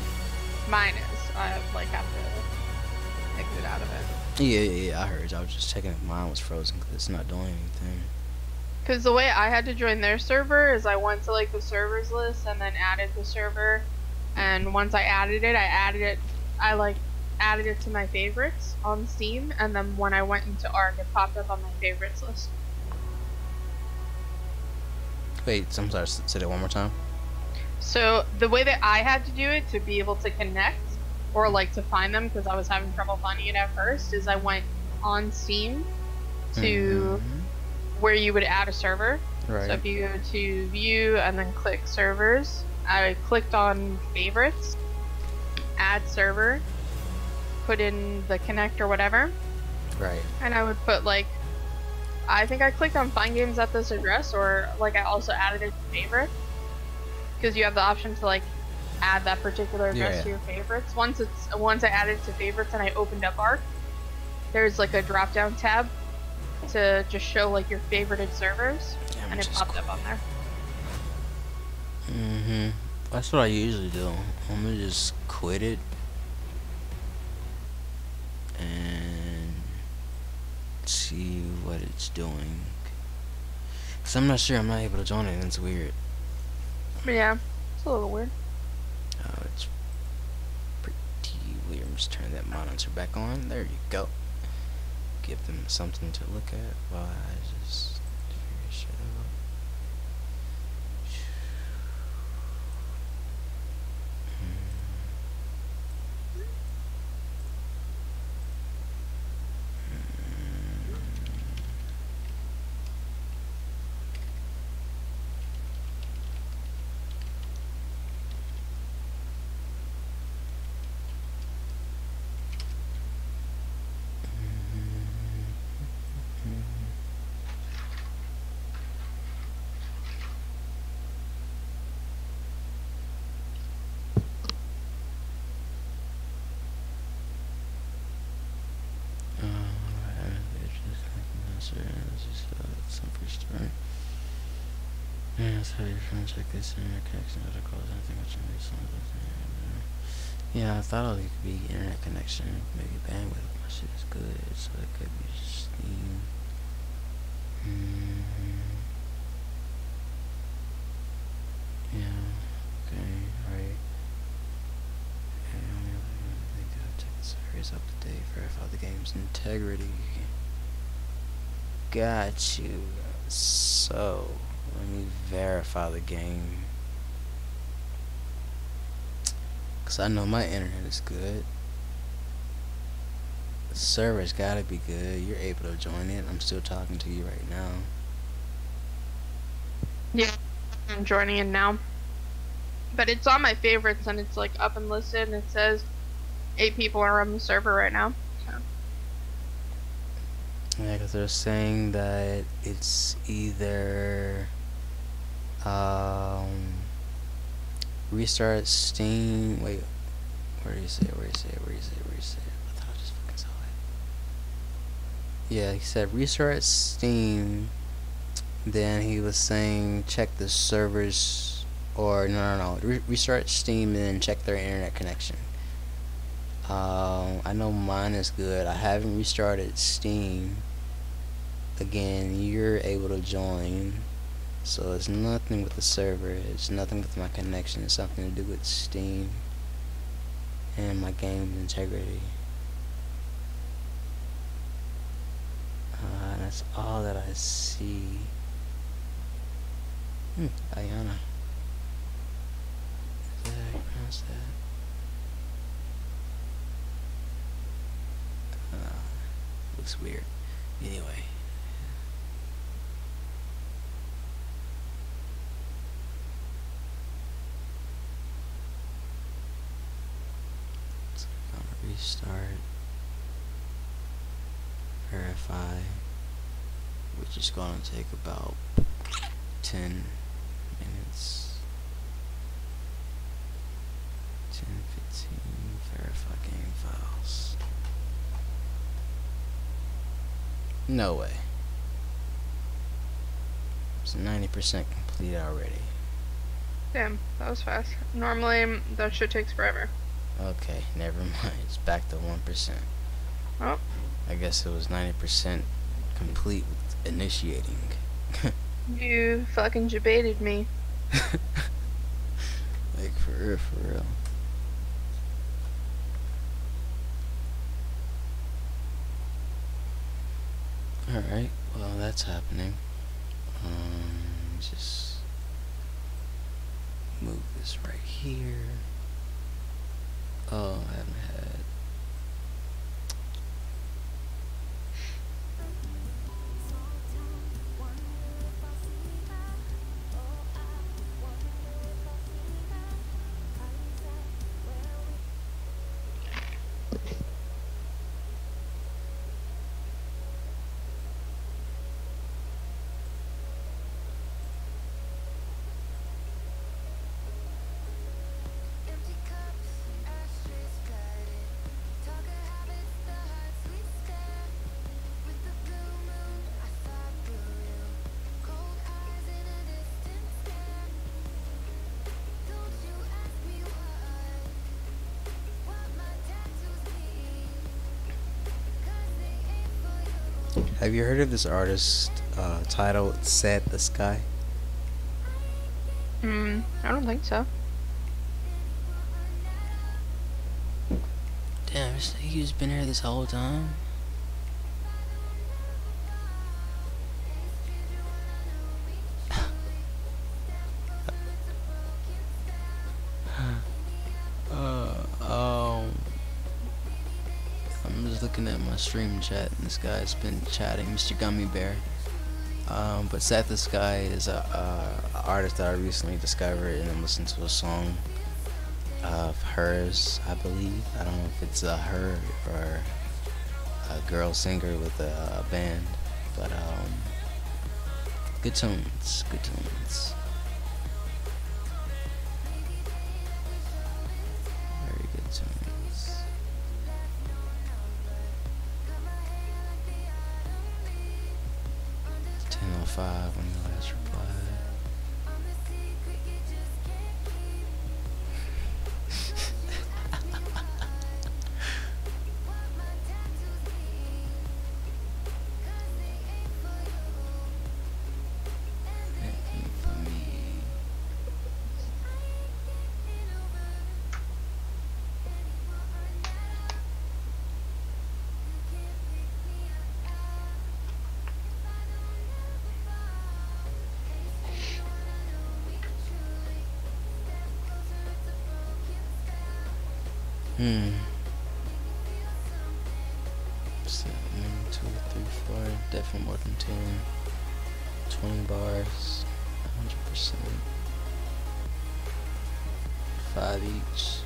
Mine is. I like have to exit out of it. Yeah, I heard you. I was just checking if mine was frozen because it's not doing anything. Because the way I had to join their server is I went to like the servers list and then added the server, and once I added it, I added it to my favorites on Steam, and then when I went into ARC, it popped up on my favorites list. Wait, I'm sorry, say that one more time. So the way that I had to do it to be able to connect or like to find them, because I was having trouble finding it at first, is I went on Steam to where you would add a server. Right. So if you go to view and then click servers, I clicked on favorites, add server, put in the connect or whatever, Right. and I would put like, I think I clicked on find games at this address, or like I also added it to favorite, because you have the option to like add that particular address to your favorites. Once I added it to favorites and I opened up ARC, there's like a drop down tab to just show like your favorited servers, Yeah, and it popped up on there. That's what I usually do. I'm gonna just quit it and see what it's doing. Cause I'm not sure. I'm not able to join it. And it's weird. But yeah, it's a little weird. Oh, it's pretty weird. I'm just turn that monitor back on. There you go. Give them something to look at while I just figure shit out. Yeah, that's how you're trying to check this internet connection. Other calls, anything which makes sense. Yeah, I thought it could be internet connection, maybe bandwidth. My shit is good, so it could be Steam. Yeah, okay, right. Yeah, only other thing to check the server is up to date, verify the game's integrity. Got you. So, let me verify the game. Cause I know my internet is good. The server's gotta be good. You're able to join it. I'm still talking to you right now. Yeah. I'm joining in now. But it's on my favorites and it's like up and listed and it says 8 people are on the server right now. So. Yeah, because they're saying that it's either restart Steam. Wait, where do you say it? Where do you say it? Where do you say it? Where do you say it? I thought I just fucking saw it. Yeah, he said restart Steam. Then he was saying check the servers, or no. Restart Steam and then check their internet connection. I know mine is good. I haven't restarted Steam. Again, you're able to join. So it's nothing with the server. It's nothing with my connection. It's something to do with Steam and my game integrity. That's all that I see. Ayana. Is that how you pronounce that? Looks weird. Anyway. So I'm gonna restart. Verify. Which is gonna take about 10 minutes. 10, 15, verify game files. No way. It's 90% complete already. Damn, that was fast. Normally, that shit takes forever. Okay, never mind. It's back to 1%. Oh. I guess it was 90% complete with initiating. You fucking debated me. Like, for real, for real. Alright, well, that's happening. Just move this right here. Oh, I haven't had. Empty cups, ashtrays flooded. Talker habits, the hearts we stare. With the blue moon, I thought through you. Cold eyes in a distant stare. Don't you ask me what my tattoos mean. 'Cause they ain't for you. Have you heard of this artist titled Set the Sky? I don't think so. Damn, he's been here this whole time? I'm just looking at my stream chat and this guy's been chatting, Mr. Gummy Bear. But Set the Sky is a artist that I recently discovered and I'm listening to a song of hers, I believe. I don't know if it's her or a girl singer with a band, but good tunes, good tunes. Very good tunes. 10:05 when you last replied. Anything for me. So, 1, 2, 3, 4, definitely more than 10. 20 bars, 100%. $5 each.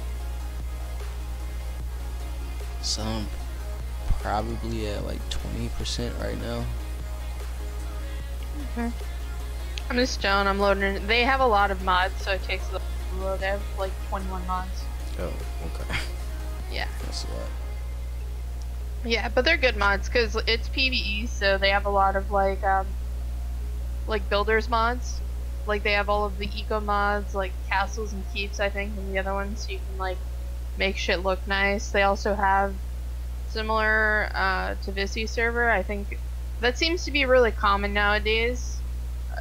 Some probably at like 20% right now. Okay. I'm just chilling. I'm loading it. They have a lot of mods, so it takes a little to load. They have like 21 mods. Oh, okay. Yeah. That's a lot. Yeah, but they're good mods because it's PvE, so they have a lot of like builders mods. Like they have all of the eco mods, like castles and keeps, I think, and the other ones, so you can like make shit look nice. They also have similar to Visi server. I think that seems to be really common nowadays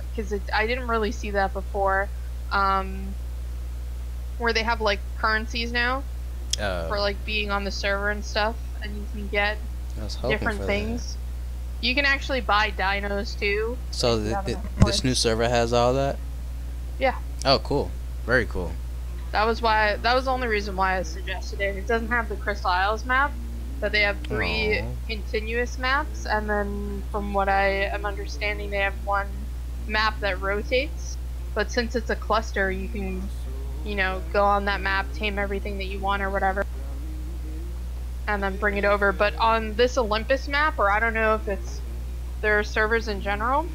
because I didn't really see that before. Where they have like currencies now for like being on the server and stuff, and you can get different things. You can actually buy dinos too. So this new server has all that? Yeah. Oh, cool. Very cool. That was the only reason why I suggested it. It doesn't have the Crystal Isles map, but they have 3 continuous maps, and then from what I am understanding, they have 1 map that rotates. But since it's a cluster, you can, you know, go on that map, tame everything that you want or whatever, and then bring it over. But on this Olympus map, or I don't know if it's their servers in general,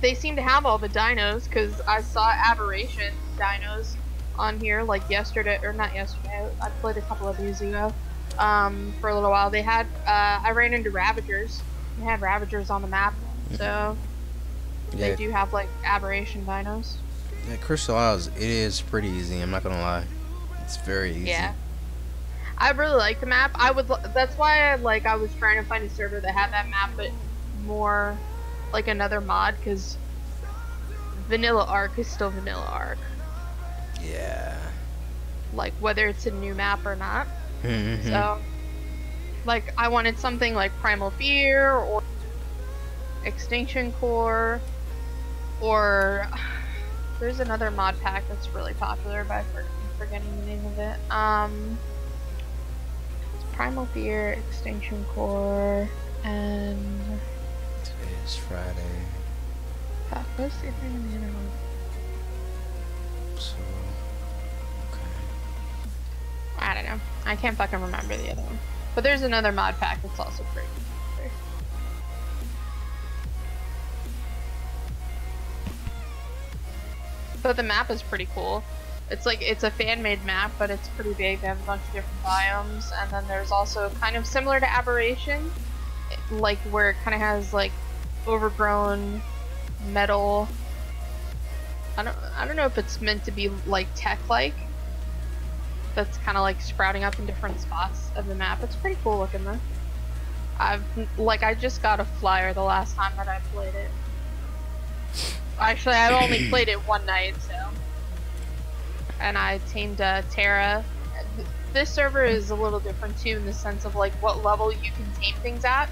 they seem to have all the dinos, because I saw Aberration dinos on here like yesterday, or not yesterday, I played a couple of days ago, for a little while. They had, I ran into Ravagers. They had Ravagers on the map, so yeah. They do have like Aberration dinos. Yeah, Crystal Isles, it is pretty easy, I'm not gonna lie. It's very easy. Yeah. I really like the map. That's why I was trying to find a server that had that map, but more like another mod, because Vanilla Ark is still Vanilla Ark. Yeah. Like, whether it's a new map or not. So, like, I wanted something like Primal Fear, or Extinction Core, or there's another mod pack that's really popular, but I'm forgetting the name of it. It's Primal Fear, Extinction Core, and today is Friday. fuck, what's the other one? So, okay. I don't know. I can't fucking remember the other one. But there's another mod pack that's also pretty popular. But the map is pretty cool. It's like, it's a fan-made map, but it's pretty big. They have a bunch of different biomes, and then there's also kind of similar to Aberration, like where it kind of has like overgrown metal. I don't know if it's meant to be like tech-like. That's kind of like sprouting up in different spots of the map. It's pretty cool looking though. I just got a flyer the last time that I played it. Actually, I only played it one night, so. And I tamed Terra. This server is a little different too, in the sense of like what level you can tame things at.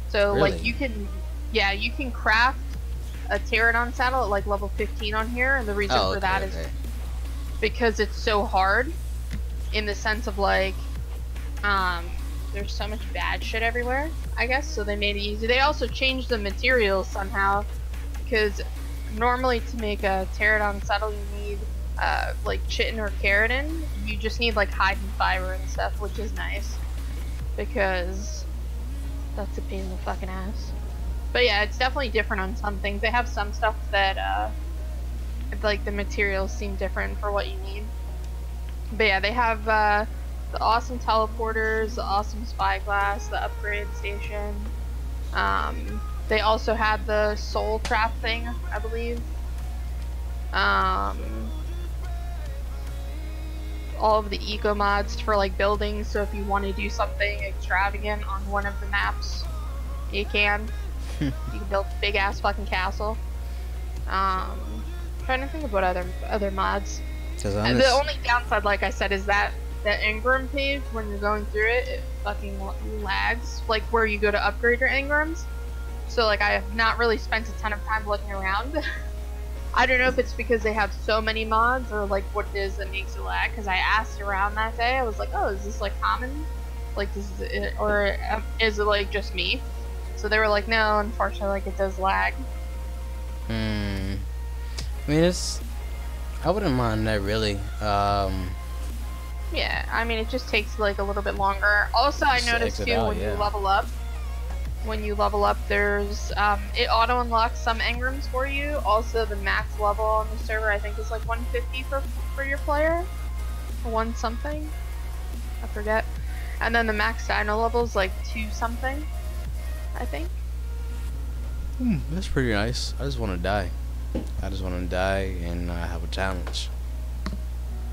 So really? Like you can craft a pterodon saddle at like level 15 on here, and the reason for that is because it's so hard, in the sense of like, there's so much bad shit everywhere, I guess, so they made it easy. They also changed the materials somehow, because normally to make a pterodon saddle you need like chitin or keratin. You just need like hide and fiber and stuff, which is nice, because that's a pain in the fucking ass. But yeah, it's definitely different on some things. They have some stuff that like the materials seem different for what you need. But yeah, they have the awesome teleporters, the awesome spyglass, the upgrade station. They also had the soul trap thing, I believe. All of the eco mods for like buildings, so if you want to do something extravagant on one of the maps, you can. You can build a big ass fucking castle. Trying to think of what other mods. The only downside, like I said, is that the engram page, when you're going through it, it fucking lags, like where you go to upgrade your engrams. So like I have not really spent a ton of time looking around. I don't know if it's because they have so many mods, or like what it is that makes it lag, because I asked around that day. I was like, oh, is this like common? Like, this is it, or is it like just me? So they were like, no, unfortunately, like it does lag. I mean, I wouldn't mind that really. Yeah, I mean, it just takes like a little bit longer. Also, I Just to noticed exit too out, when yeah. you level up, there's it auto unlocks some engrams for you. Also, the max level on the server I think is like 150 for your player, or one something, I forget. And then the max dino level is like 2 something, I think. That's pretty nice. I just want to die. I just want to die and have a challenge.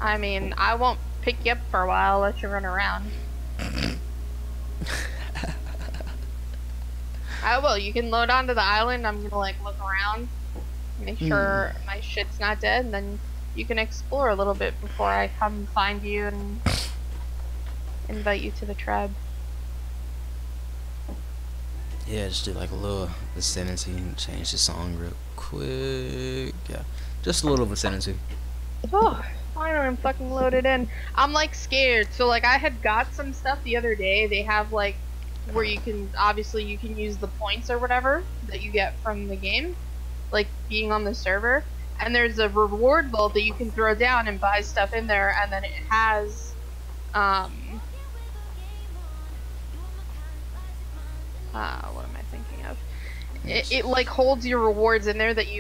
I mean, I won't pick you up for a while, I'll let you run around. I will. You can load onto the island. I'm gonna like look around, make sure my shit's not dead, and then you can explore a little bit before I come find you and invite you to the tribe. Yeah, just do like a little vicinity and change the song real quick. Yeah, just a little vicinity. Oh, I don't even fucking load it in. I'm like scared. So like I had got some stuff the other day. They have like where you can obviously you can use the points or whatever that you get from the game, like being on the server. And there's a reward vault that you can throw down and buy stuff in there, and then it has what am I thinking of? It like holds your rewards in there that you